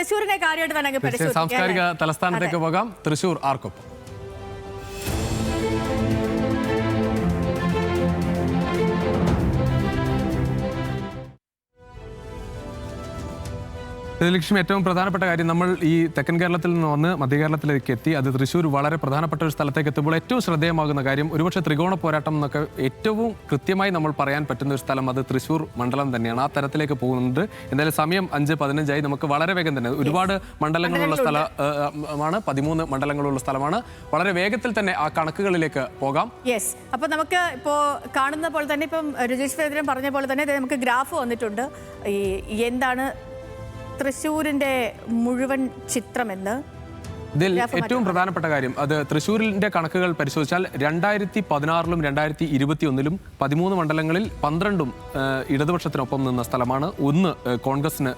തൃശ്ശൂരിനെ കാര്യമായിട്ട് തന്നെ സാംസ്കാരിക തലസ്ഥാനത്തേക്ക് പോകാം. തൃശ്ശൂർ ആർക്കൊപ്പം? ലക്ഷ്മി, ഏറ്റവും പ്രധാനപ്പെട്ട കാര്യം, നമ്മൾ ഈ തെക്കൻ കേരളത്തിൽ നിന്ന് വന്ന് മധ്യ കേരളത്തിലേക്ക് എത്തി. അത് തൃശ്ശൂർ വളരെ പ്രധാനപ്പെട്ട ഒരു സ്ഥലത്തേക്ക് എത്തുമ്പോൾ ഏറ്റവും ശ്രദ്ധേയമാകുന്ന കാര്യം, ഒരുപക്ഷെ ത്രികോണ പോരാട്ടം എന്നൊക്കെ ഏറ്റവും കൃത്യമായി നമ്മൾ പറയാൻ പറ്റുന്ന ഒരു സ്ഥലം അത് തൃശ്ശൂർ മണ്ഡലം തന്നെയാണ്. ആ തരത്തിലേക്ക് പോകുന്നുണ്ട്. എന്തായാലും സമയം 5:15 നമുക്ക് വളരെ വേഗം തന്നെ ഒരുപാട് മണ്ഡലങ്ങളുള്ള സ്ഥലമാണ്, 13 മണ്ഡലങ്ങളുള്ള സ്ഥലമാണ്. വളരെ വേഗത്തിൽ തന്നെ ആ കണക്കുകളിലേക്ക് പോകാം. യെസ്, അപ്പൊ നമുക്ക് ഇപ്പോ കാണുന്ന പോലെ തന്നെ ഇപ്പം രജീഷ് വേന്ദ്രൻ പറഞ്ഞ പോലെ തന്നെ നമുക്ക് ഗ്രാഫ് വന്നിട്ടുണ്ട്. ഈ എന്താണ് തൃശ്ശൂരിന്റെ മുഴുവൻ ചിത്രമെന്ന്. ഇതിൽ ഏറ്റവും പ്രധാനപ്പെട്ട കാര്യം, അത് തൃശ്ശൂരിന്റെ കണക്കുകൾ പരിശോധിച്ചാൽ 2016-ലും 2021-ലും 13 മണ്ഡലങ്ങളിൽ 12ഉം ഇടതുപക്ഷത്തിനൊപ്പം നിന്ന സ്ഥലമാണ്. 1 കോൺഗ്രസിന്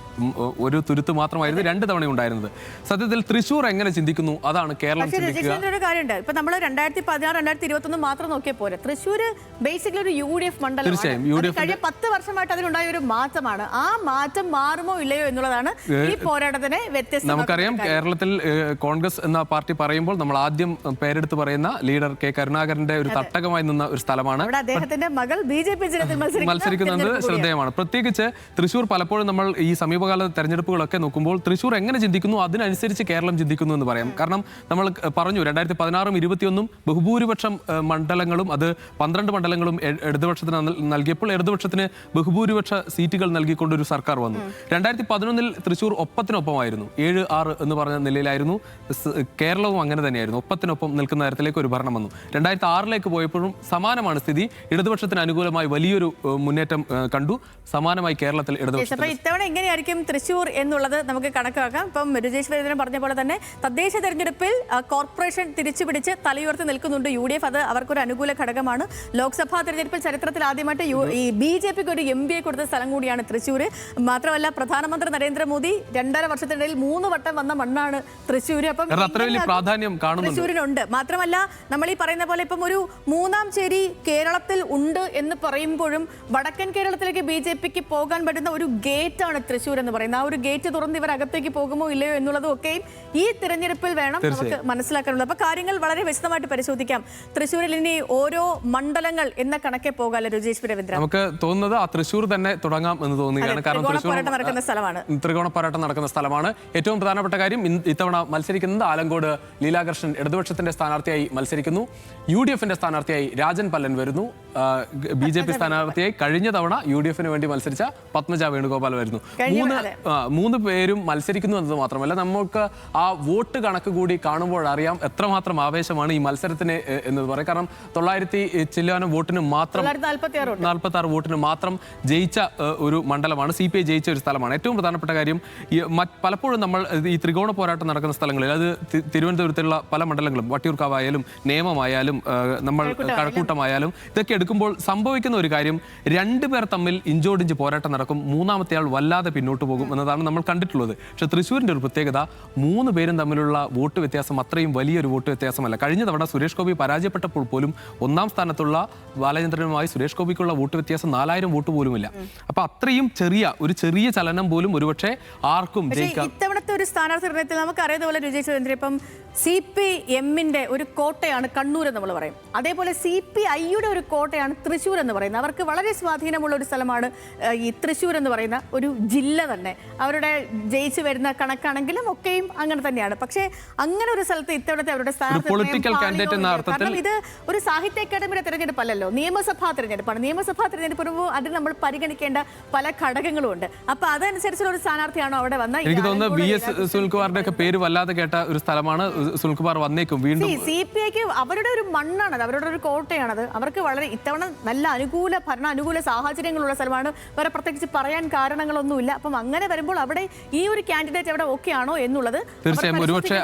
ഒരു തുരുത്ത് മാത്രമായിരുന്നു 2 തവണ ഉണ്ടായിരുന്നത്. സത്യത്തിൽ തൃശ്ശൂർ എങ്ങനെ ചിന്തിക്കുന്നു അതാണ് കേരളം ചിന്തിക്കുക. ഒരു കാര്യമുണ്ട്, ഇപ്പൊ നമ്മൾ 2016-2021 മാത്രം നോക്കിയാൽ പോരെ. തൃശ്ശൂർ ബേസിക്കലി ഒരു UDF മണ്ഡലം. തീർച്ചയായും കഴിഞ്ഞ 10 വർഷമായിട്ട് അതിനുണ്ടായ ഒരു മാറ്റമാണ്. ആ മാറ്റം മാറുമോ ഇല്ലയോ എന്നുള്ളതാണ് ഈ പോരാട്ടത്തിന് വ്യത്യസ്തം. നമുക്കറിയാം, കേരളത്തിൽ കോൺഗ്രസ് എന്ന പാർട്ടി പറയുമ്പോൾ നമ്മൾ ആദ്യം പേരെടുത്ത് പറയുന്ന ലീഡർ കെ കരുണാകരന്റെ ഒരു തട്ടകമായി നിന്ന ഒരു സ്ഥലമാണ്. അദ്ദേഹത്തിന്റെ മകൾ BJP മത്സരിക്കുന്നത് ശ്രദ്ധേയമാണ്. പ്രത്യേകിച്ച് തൃശ്ശൂർ പലപ്പോഴും നമ്മൾ ഈ സമീപകാല തെരഞ്ഞെടുപ്പുകളൊക്കെ നോക്കുമ്പോൾ തൃശ്ശൂർ എങ്ങനെ ചിന്തിക്കുന്നു അതിനനുസരിച്ച് കേരളം ചിന്തിക്കുന്നു എന്ന് പറയാം. കാരണം നമ്മൾ പറഞ്ഞു 2016-ഉം 2021-ഉം ബഹുഭൂരിപക്ഷം മണ്ഡലങ്ങളും, അത് 12 മണ്ഡലങ്ങളും ഇടതുപക്ഷത്തിന് നൽകിയപ്പോൾ ഇടതുപക്ഷത്തിന് ബഹുഭൂരിപക്ഷ സീറ്റുകൾ നൽകിക്കൊണ്ടൊരു സർക്കാർ വന്നു. 2011-ൽ തൃശ്ശൂർ ഒപ്പത്തിനൊപ്പമായിരുന്നു, 7-6 എന്ന് പറഞ്ഞ നിലയിലായിരുന്നു. കേരളവും അങ്ങനെ തന്നെയായിരുന്നു, ഒപ്പത്തിനൊപ്പം നിൽക്കുന്ന തരത്തിലേക്ക് ഒരു ഭരണം വന്നു. 2006-ലേക്ക് പോയപ്പോഴും സമാനമാണ് സ്ഥിതി. ഇടതുപക്ഷത്തിന് അനുകൂലമായി വലിയൊരു മുന്നേറ്റം കണ്ടു. സമാനമായി കേരളത്തിൽ ഇടതുപക്ഷം. ഇത്തവണ എങ്ങനെയായിരിക്കും തൃശ്ശൂർ എന്നുള്ളത് നമുക്ക് കണക്കാക്കാം. ഇപ്പം രജീഷ് വേന്ദ്രൻ പറഞ്ഞ പോലെ തന്നെ തദ്ദേശ തെരഞ്ഞെടുപ്പിൽ കോർപ്പറേഷൻ തിരിച്ചുപിടിച്ച് തലയുയർത്തി നിൽക്കുന്നുണ്ട് UDF. അത് അവർക്കൊരു അനുകൂല ഘടകമാണ്. ലോക്സഭാ തെരഞ്ഞെടുപ്പിൽ ചരിത്രത്തിൽ ആദ്യമായിട്ട് ഈ BJPക്ക് ഒരു MPയെ കൊടുത്ത സ്ഥലം കൂടിയാണ് തൃശ്ശൂർ. മാത്രമല്ല, പ്രധാനമന്ത്രി നരേന്ദ്രമോദി 2.5 വർഷത്തിനിടയിൽ 3 വട്ടം വന്ന മണ്ണാണ് തൃശ്ശൂർ. തൃശ്ശൂരിനുണ്ട്. മാത്രമല്ല, നമ്മൾ ഈ പറയുന്ന പോലെ ഇപ്പം ഒരു 3ാം ചേരി കേരളത്തിൽ ഉണ്ട് എന്ന് പറയുമ്പോഴും വടക്കൻ കേരളത്തിലേക്ക് BJPക്ക് പോകാൻ പറ്റുന്ന ഒരു ഗേറ്റ് ആണ് തൃശ്ശൂർ എന്ന് പറയുന്നത്. ആ ഒരു ഗേറ്റ് തുറന്ന് ഇവർ അകത്തേക്ക് പോകുമോ ഇല്ലയോ എന്നുള്ളതും ഒക്കെയും ഈ തിരഞ്ഞെടുപ്പിൽ വേണം നമുക്ക് മനസ്സിലാക്കാനുള്ളത്. അപ്പൊ കാര്യങ്ങൾ വളരെ വിശദമായിട്ട് പരിശോധിക്കാം. തൃശ്ശൂരിൽ ഇനി ഓരോ മണ്ഡലങ്ങൾ എന്ന കണക്കെ പോകാല്ല രജീഷ് രവീന്ദ്രൻ. നമുക്ക് തോന്നുന്നത് ആ തൃശ്ശൂർ തന്നെ തുടങ്ങാം എന്ന് തോന്നുകയാണ്. കാരണം ത്രികോണ പോരാട്ടം നടക്കുന്ന സ്ഥലമാണ്. ഏറ്റവും പ്രധാനപ്പെട്ട കാര്യം, ഇത്തവണ മത്സരിക്കുന്നത് ആലങ്കോട് ലീലാകൃഷ്ണൻ ഇടതുപക്ഷത്തിന്റെ സ്ഥാനാർത്ഥിയായി മത്സരിക്കുന്നു. UDFന്റെ സ്ഥാനാർത്ഥിയായി രാജൻ പല്ലൻ വരുന്നു. BJP സ്ഥാനാർത്ഥിയായി കഴിഞ്ഞ തവണ UDFന് വേണ്ടി മത്സരിച്ച പത്മജ വേണുഗോപാൽ വരുന്നു. 3 പേരും മത്സരിക്കുന്നു എന്നത് മാത്രമല്ല, നമുക്ക് ആ വോട്ട് കണക്ക് കൂടി കാണുമ്പോൾ അറിയാം എത്രമാത്രം ആവേശമാണ് ഈ മത്സരത്തിന് എന്ന് പറയും. കാരണം 900 വോട്ടിന് മാത്രം 46 വോട്ടിന് മാത്രം ജയിച്ച ഒരു മണ്ഡലമാണ്, CPI ജയിച്ച ഒരു സ്ഥലമാണ്. ഏറ്റവും പ്രധാനപ്പെട്ട കാര്യം, പലപ്പോഴും നമ്മൾ ഈ ത്രികോണ പോരാട്ടം നടക്കുന്ന സ്ഥലങ്ങളിൽ, അത് തിരുവനന്തപുരത്തുള്ള പല മണ്ഡലങ്ങളും, വട്ടിയൂർക്കാവായാലും നേമമായാലും നമ്മൾ കഴക്കൂട്ടമായാലും ഇതൊക്കെ എടുക്കുമ്പോൾ സംഭവിക്കുന്ന ഒരു കാര്യം, 2 പേർ തമ്മിൽ ഇഞ്ചോടിഞ്ച് പോരാട്ടം നടക്കും. 3ാമത്തെ ആൾ വല്ലാതെ പിന്നോട്ട് പോകും എന്നതാണ് നമ്മൾ കണ്ടിട്ടുള്ളത്. പക്ഷെ തൃശ്ശൂരിന്റെ ഒരു പ്രത്യേകത, 3 പേരും തമ്മിലുള്ള വോട്ട് വ്യത്യാസം അത്രയും വലിയൊരു വോട്ട് വ്യത്യാസമല്ല. കഴിഞ്ഞ തവണ സുരേഷ് ഗോപി പരാജയപ്പെട്ടപ്പോൾ പോലും 1ാം സ്ഥാനത്തുള്ള ബാലചന്ദ്രനുമായി സുരേഷ് ഗോപിക്കുള്ള വോട്ട് വ്യത്യാസം 4000 വോട്ട് പോലുമില്ല. അപ്പൊ അത്രയും ഒരു ചെറിയ ചലനം പോലും ഒരുപക്ഷെ ആർക്കും ജയിക്കാം. ഇത്തവണത്തെ ഒരു സ്ഥാനാർത്ഥി നിർണയത്തിൽ നമുക്ക് അറിയാതെ പോലെ രജീഷ് വേന്ദ്രൻ, ഇപ്പം CPMന്റെ ഒരു കോട്ടയാണ് കണ്ണൂർ എന്ന് നമ്മൾ പറയും. അതേപോലെ CPIയുടെ ഒരു കോട്ടയാണ് തൃശ്ശൂർ എന്ന് പറയുന്നത്. അവർക്ക് വളരെ സ്വാധീനമുള്ള ഒരു സ്ഥലമാണ് ഈ തൃശ്ശൂർ എന്ന് പറയുന്ന ഒരു ജില്ല തന്നെ. അവരുടെ ജയിച്ചു വരുന്ന കണക്കാണെങ്കിലും ഒക്കെയും അങ്ങനെ തന്നെയാണ്. പക്ഷേ അങ്ങനെ ഒരു സ്ഥലത്ത് ഇത്തവണത്തെ അവരുടെ കാരണം ഇത് ഒരു സാഹിത്യ അക്കാദമിയുടെ തെരഞ്ഞെടുപ്പല്ലല്ലോ, നിയമസഭാ തെരഞ്ഞെടുപ്പാണ്. നിയമസഭാ തെരഞ്ഞെടുപ്പ് വരുമ്പോൾ അതിൽ നമ്മൾ പരിഗണിക്കേണ്ട പല ഘടകങ്ങളും ഉണ്ട്. അപ്പൊ അതനുസരിച്ചുള്ള ഒരു സ്ഥാനാർത്ഥിയാണോ അവിടെ വന്ന? എനിക്ക് തോന്നുന്നു VS സുനിൽകുമാറിന്റെ ഒക്കെ പേര് വല്ലാതെ കേട്ട ഒരു സ്ഥലമാണ്. സുനിൽകുമാർ വന്നേക്കും വീണ്ടും. CPIക്ക് അവരുടെ ഒരു മണ്ണാണത്, അവരുടെ ഒരു കോട്ടയാണത്. അവർക്ക് വളരെ ഇത്തവണ നല്ല അനുകൂല സാഹചര്യങ്ങളുള്ള സ്ഥലമാണ്. വേറെ പ്രത്യേകിച്ച് പറയാൻ കാരണങ്ങളൊന്നുമില്ല. അപ്പം അങ്ങനെ വരുമ്പോൾ അവിടെ ഈ ഒരു കാൻഡിഡേറ്റ് അവിടെ ഓക്കെ ആണോ എന്നുള്ളത് തീർച്ചയായും ഒരുപക്ഷെ,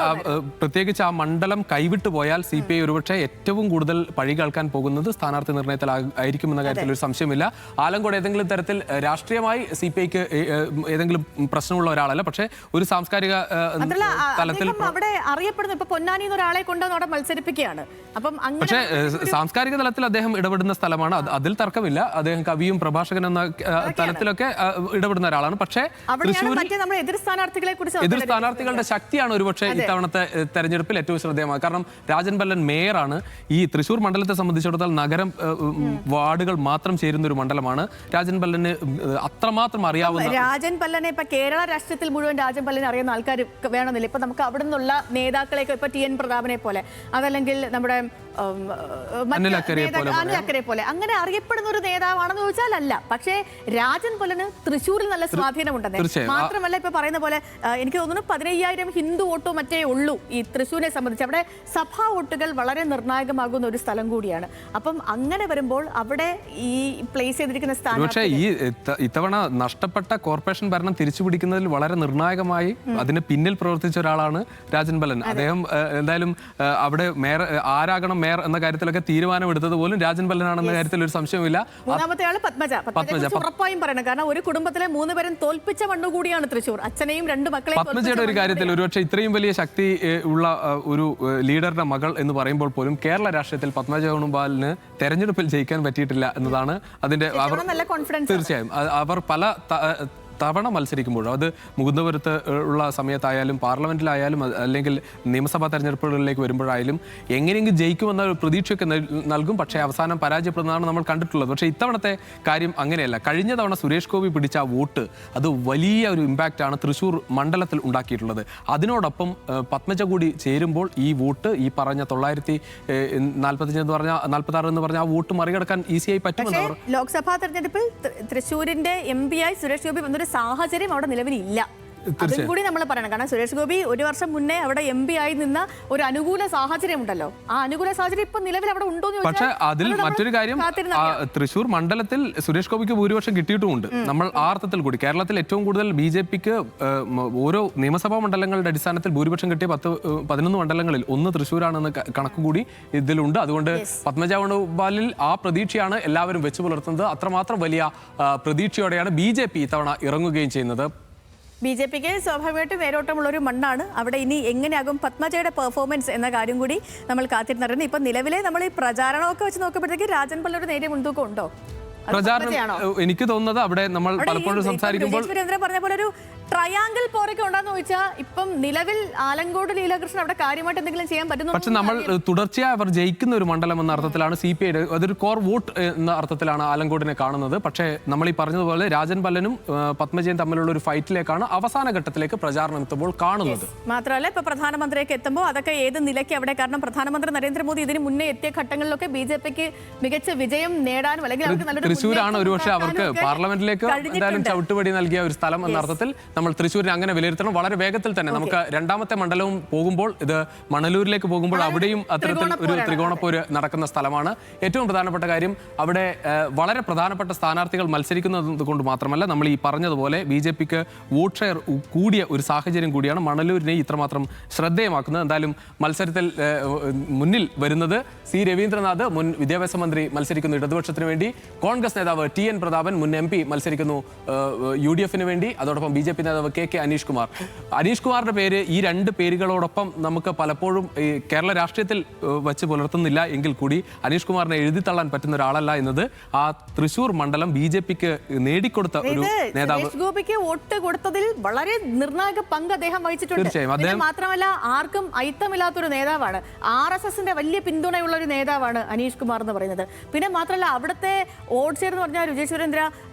പ്രത്യേകിച്ച് ആ മണ്ഡലം കൈവിട്ടു പോയാൽ CPI ഒരുപക്ഷെ ഏറ്റവും കൂടുതൽ പഴി കേൾക്കാൻ പോകുന്നത് സ്ഥാനാർത്ഥി നിർണയത്തിൽ ആയിരിക്കും എന്ന കാര്യത്തിൽ ഒരു സംശയമില്ല. ആലങ്കോട് ഏതെങ്കിലും തരത്തിൽ രാഷ്ട്രീയമായി CPIക്ക് ഏതെങ്കിലും പ്രശ്നമുള്ള ഒരാളല്ല, പക്ഷേ ഒരു സാംസ്കാരിക തലത്തിൽ അവിടെ അറിയപ്പെടുന്ന അറിയപ്പെടുന്നു. ഇപ്പൊ പൊന്നാനിന്ന് ഒരാളെ കൊണ്ടുവന്ന് അവിടെ മത്സരിപ്പിക്കുകയാണ്. അപ്പം പക്ഷേ സാംസ്കാരിക തലത്തിൽ അദ്ദേഹം ഇടപെടുന്ന സ്ഥലമാണ്, അതിൽ തർക്കമില്ല. അദ്ദേഹം കവിയും പ്രഭാഷകൻ എന്ന തലത്തിലൊക്കെ ഇടപെടുന്ന ഒരാളാണ്. പക്ഷേ എതിർ സ്ഥാനാർത്ഥികളുടെ ശക്തിയാണ് ഒരുപക്ഷെ ഇത്തവണത്തെ തെരഞ്ഞെടുപ്പിൽ ഏറ്റവും ശ്രദ്ധേയമാണ്. കാരണം രാജൻ പല്ലൻ മേയറാണ്. ഈ തൃശ്ശൂർ മണ്ഡലത്തെ സംബന്ധിച്ചിടത്തോളം നഗരം വാർഡുകൾ മാത്രം ചേരുന്ന ഒരു മണ്ഡലമാണ്. രാജൻ പല്ലന് അത്രമാത്രം അറിയാവുന്ന രാജൻ പല്ലനെ ഇപ്പൊ കേരള രാഷ്ട്രീയത്തിൽ മുഴുവൻ രാജൻ പല്ലനെ അറിയുന്ന ആൾക്കാർ വേണമെന്നില്ല. ഇപ്പൊ നമുക്ക് അവിടെ നിന്നുള്ള നേതാക്കളെയൊക്കെ ഇപ്പൊ ടി എൻ പ്രതാപനെ പോലെ, അതല്ലെങ്കിൽ നമ്മുടെ അനിൽ അക്കരെ പോലെ അങ്ങനെ അറിയപ്പെടുന്ന ഒരു നേതാവാണെന്ന് ചോദിച്ചാൽ അല്ല. പക്ഷേ രാജൻ പല്ലന് തൃശ്ശൂരിൽ നല്ല സ്വാധീനമുണ്ടെന്ന്. മാത്രമല്ല ഇപ്പൊ പറയുന്ന പോലെ എനിക്ക് തോന്നുന്നു 15,000 ഹിന്ദു വോട്ടോ മറ്റേ ഉള്ളൂ ഈ തൃശ്ശൂരിനെ സംബന്ധിച്ച്. അവിടെ സഭാ വോട്ടുകൾ വളരെ നിർണായകമാകുന്ന ഒരു സ്ഥലം കൂടിയാണ്. അപ്പം അങ്ങനെ വരുമ്പോൾ അവിടെ ഈ പ്ലേസ് ചെയ്തിരിക്കുന്ന സ്ഥാനം പക്ഷേ ഈ ഇത്തവണ നഷ്ടപ്പെട്ട കോർപ്പറേഷൻ ഭരണം തിരിച്ചുപിടിക്കുന്നതിൽ വളരെ നിർണായകമായി അതിന് പിന്നിൽ പ്രവർത്തിച്ച ഒരാളാണ് രാജൻ പല്ലൻ. അദ്ദേഹം എന്തായാലും അവിടെ മേയർ ആരാകണം മേയർ എന്ന കാര്യത്തിലൊക്കെ തീരുമാനമെടുത്തത് പോലും രാജൻ പല്ലനാണെന്ന കാര്യത്തിൽ ഒരു സംശയമില്ല. മൂന്നാമത്തെ ആള് പത്മജ ഉറപ്പായും പറയണം. കാരണം ഒരു കുടുംബത്തിലെ 3 പേരും തോൽപ്പിച്ച മണ്ണു കൂടിയാണ് തൃശ്ശൂർ. അച്ഛനെയും 2 മക്കളെയും. പത്മജയുടെ ഒരു കാര്യത്തിൽ ഒരുപക്ഷെ ഇത്രയും വലിയ ശക്തി ഉള്ള ഒരു ലീഡറുടെ മകൾ എന്ന് പറയുമ്പോൾ പോലും കേരള രാഷ്ട്രീയത്തിൽ പത്മജ വേണുഗോപാലിന് തെരഞ്ഞെടുപ്പിൽ ജയിക്കാൻ പറ്റിയിട്ടില്ല എന്നതാണ് അതിന്റെ. തീർച്ചയായും അവർ പല തവണ മത്സരിക്കുമ്പോഴും അത് മുകുന്ദപുരത്ത് ഉള്ള സമയത്തായാലും പാർലമെന്റിലായാലും അല്ലെങ്കിൽ നിയമസഭാ തെരഞ്ഞെടുപ്പുകളിലേക്ക് വരുമ്പോഴായാലും എങ്ങനെയെങ്കിലും ജയിക്കുമെന്ന ഒരു പ്രതീക്ഷയൊക്കെ നൽകും. പക്ഷേ അവസാനം പരാജയപ്പെടുന്നതാണ് നമ്മൾ കണ്ടിട്ടുള്ളത്. പക്ഷേ ഇത്തവണത്തെ കാര്യം അങ്ങനെയല്ല. കഴിഞ്ഞ തവണ സുരേഷ് ഗോപി പിടിച്ച ആ വോട്ട് അത് വലിയ ഒരു ഇമ്പാക്റ്റാണ് തൃശ്ശൂർ മണ്ഡലത്തിൽ ഉണ്ടാക്കിയിട്ടുള്ളത്. അതിനോടൊപ്പം പത്മജ കൂടി ചേരുമ്പോൾ ഈ വോട്ട് ഈ പറഞ്ഞ 945 എന്ന് പറഞ്ഞ 46 എന്ന് പറഞ്ഞ ആ വോട്ട് മറികടക്കാൻ ഈസിയായി പറ്റുമെന്ന്. ലോക്സഭാ തെരഞ്ഞെടുപ്പിൽ തൃശ്ശൂരിന്റെ MP ആയി സുരേഷ് ഗോപി വന്നൊരു സാഹചര്യം അവിടെ നിലവിലില്ല. അതും കൂടി നമ്മൾ പറയണം. കാരണം സുരേഷ് ഗോപി ഒരു വർഷം മുന്നേ അവിടെ MP ആയി നിന്ന ഒരു അനുകൂല സാഹചര്യം ഉണ്ടല്ലോ. ആ അനുകൂല സാഹചര്യം ഇപ്പൊ നിലവിൽ അവിടെ ഉണ്ടോ എന്ന് പക്ഷേ അതിൽ മറ്റൊരു കാര്യം, തൃശ്ശൂർ മണ്ഡലത്തിൽ സുരേഷ് ഗോപിക്ക് ഭൂരിപക്ഷം കിട്ടിയിട്ടുമുണ്ട്. നമ്മൾ ആ അർത്ഥത്തിൽ കൂടി കേരളത്തിൽ ഏറ്റവും കൂടുതൽ BJPക്ക് ഓരോ നിയമസഭാ മണ്ഡലങ്ങളുടെ അടിസ്ഥാനത്തിൽ ഭൂരിപക്ഷം കിട്ടിയ 11 മണ്ഡലങ്ങളിൽ 1 തൃശ്ശൂരാണെന്ന് കണക്കുകൂടി ഇതിലുണ്ട്. അതുകൊണ്ട് പത്മജ വേണുഗോപാലിൽ ആ പ്രതീക്ഷയാണ് എല്ലാവരും വെച്ചു പുലർത്തുന്നത്. അത്രമാത്രം വലിയ പ്രതീക്ഷയോടെയാണ് BJP ഇത്തവണ ഇറങ്ങുകയും ചെയ്യുന്നത്. BJPക്ക് സ്വാഭാവികമായിട്ടും വേരോട്ടമുള്ള ഒരു മണ്ണാണ്. അവിടെ ഇനി എങ്ങനെയാകും പത്മജയുടെ പെർഫോമൻസ് എന്ന കാര്യം കൂടി നമ്മൾ കാത്തിരുന്നറിയുന്നത്. ഇപ്പം നിലവിലെ നമ്മൾ ഈ പ്രചാരണമൊക്കെ വെച്ച് നോക്കുമ്പോഴത്തേക്ക് രാജൻ പല്ലയുടെ നേരിയ മുൻതൂക്കം ഉണ്ടോ? പ്രചാരണം എനിക്ക് തോന്നുന്നത് അവിടെ നമ്മൾ പലപ്പോഴും സംസാരിക്കുമ്പോൾ പറഞ്ഞ പോലെ ഒരു ട്രയാങ്കിൾ പോരൊക്കെ ഉണ്ടാന്ന് ചോദിച്ചാൽ ഇപ്പം നിലവിൽ ആലങ്കോട് ലീലാകൃഷ്ണൻ അവിടെ കാര്യമായിട്ട് എന്തെങ്കിലും ചെയ്യാൻ പറ്റുന്നു. പക്ഷെ നമ്മൾ തുടർച്ചയായി അവർ ജയിക്കുന്ന ഒരു മണ്ഡലം എന്ന അർത്ഥത്തിലാണ് CPI അതൊരു കോർ വോട്ട് എന്ന അർത്ഥത്തിലാണ് ആലങ്കോടിനെ കാണുന്നത്. പക്ഷേ നമ്മൾ ഈ പറഞ്ഞതുപോലെ രാജൻ പല്ലനും പത്മജയും തമ്മിലുള്ള ഒരു ഫൈറ്റിലേക്കാണ് അവസാന ഘട്ടത്തിലേക്ക് പ്രചാരണം എത്തുമ്പോൾ കാണുന്നത്. മാത്രമല്ല ഇപ്പൊ പ്രധാനമന്ത്രിയൊക്കെ എത്തുമ്പോൾ അതൊക്കെ ഏത് നിലയ്ക്ക് അവിടെ, കാരണം പ്രധാനമന്ത്രി നരേന്ദ്രമോദി ഇതിന് മുന്നേ എത്തിയ ഘട്ടങ്ങളിലൊക്കെ BJPക്ക് മികച്ച വിജയം നേടാനും അല്ലെങ്കിൽ അവർക്ക് നല്ലൊരു തൃശ്ശൂരാണ് ഒരുപക്ഷെ അവർക്ക് പാർലമെന്റിലേക്ക് എന്തായാലും ചവിട്ടുപടി നൽകിയ ഒരു സ്ഥലം എന്ന അർത്ഥത്തിൽ നമ്മൾ തൃശ്ശൂരിനെ അങ്ങനെ വിലയിരുത്തണം. വളരെ വേഗത്തിൽ തന്നെ നമുക്ക് രണ്ടാമത്തെ മണ്ഡലവും പോകുമ്പോൾ ഇത് മണലൂരിലേക്ക് പോകുമ്പോൾ അവിടെയും അത്തരത്തിൽ ഒരു ത്രികോണപ്പോര് നടക്കുന്ന സ്ഥലമാണ്. ഏറ്റവും പ്രധാനപ്പെട്ട കാര്യം അവിടെ വളരെ പ്രധാനപ്പെട്ട സ്ഥാനാർത്ഥികൾ മത്സരിക്കുന്നത് കൊണ്ട് മാത്രമല്ല, നമ്മൾ ഈ പറഞ്ഞതുപോലെ BJPക്ക് വോട്ട് ഷെയർ കൂടിയ ഒരു സാഹചര്യം കൂടിയാണ് മണലൂരിനെ ഇത്രമാത്രം ശ്രദ്ധേയമാക്കുന്നത്. എന്തായാലും മത്സരത്തിൽ മുന്നിൽ വരുന്നത് C രവീന്ദ്രനാഥ്, മുൻ വിദ്യാഭ്യാസ മന്ത്രി മത്സരിക്കുന്നു ഇടതുപക്ഷത്തിന് വേണ്ടി. കോൺഗ്രസ് നേതാവ് TN പ്രതാപൻ, മുൻ MP മത്സരിക്കുന്നു UDFന് വേണ്ടി. അതോടൊപ്പം BJP നേതാവ് KK അനീഷ് കുമാർ. അനീഷ് കുമാറിന്റെ പേര് ഈ 2 പേരുകളോടൊപ്പം നമുക്ക് പലപ്പോഴും കേരള രാഷ്ട്രീയത്തിൽ വച്ച് പുലർത്തുന്നില്ല എങ്കിൽ കൂടി അനീഷ് കുമാറിനെ എഴുതിത്തള്ളാൻ പറ്റുന്ന ഒരാളല്ല എന്നത് ആ തൃശ്ശൂർ മണ്ഡലം BJPക്ക് നേടിക്കൊടുത്ത ഒരു നേതാവ്. ഗോപിക്ക് വോട്ട് കൊടുത്തതിൽ വളരെ നിർണായക പങ്ക് അദ്ദേഹം വഹിച്ചിട്ടുണ്ട്. തീർച്ചയായും അദ്ദേഹം മാത്രമല്ല ആർക്കും അയിത്തമില്ലാത്തൊരു നേതാവാണ്. RSSന്റെ വലിയ പിന്തുണയുള്ള ഒരു നേതാവാണ് അനീഷ് കുമാർ എന്ന് പറയുന്നത്. പിന്നെ മാത്രമല്ല അവിടുത്തെ വോട്ട് ഷെയർ എന്ന് പറഞ്ഞാൽ വിജയ് സുരേന്ദ്ര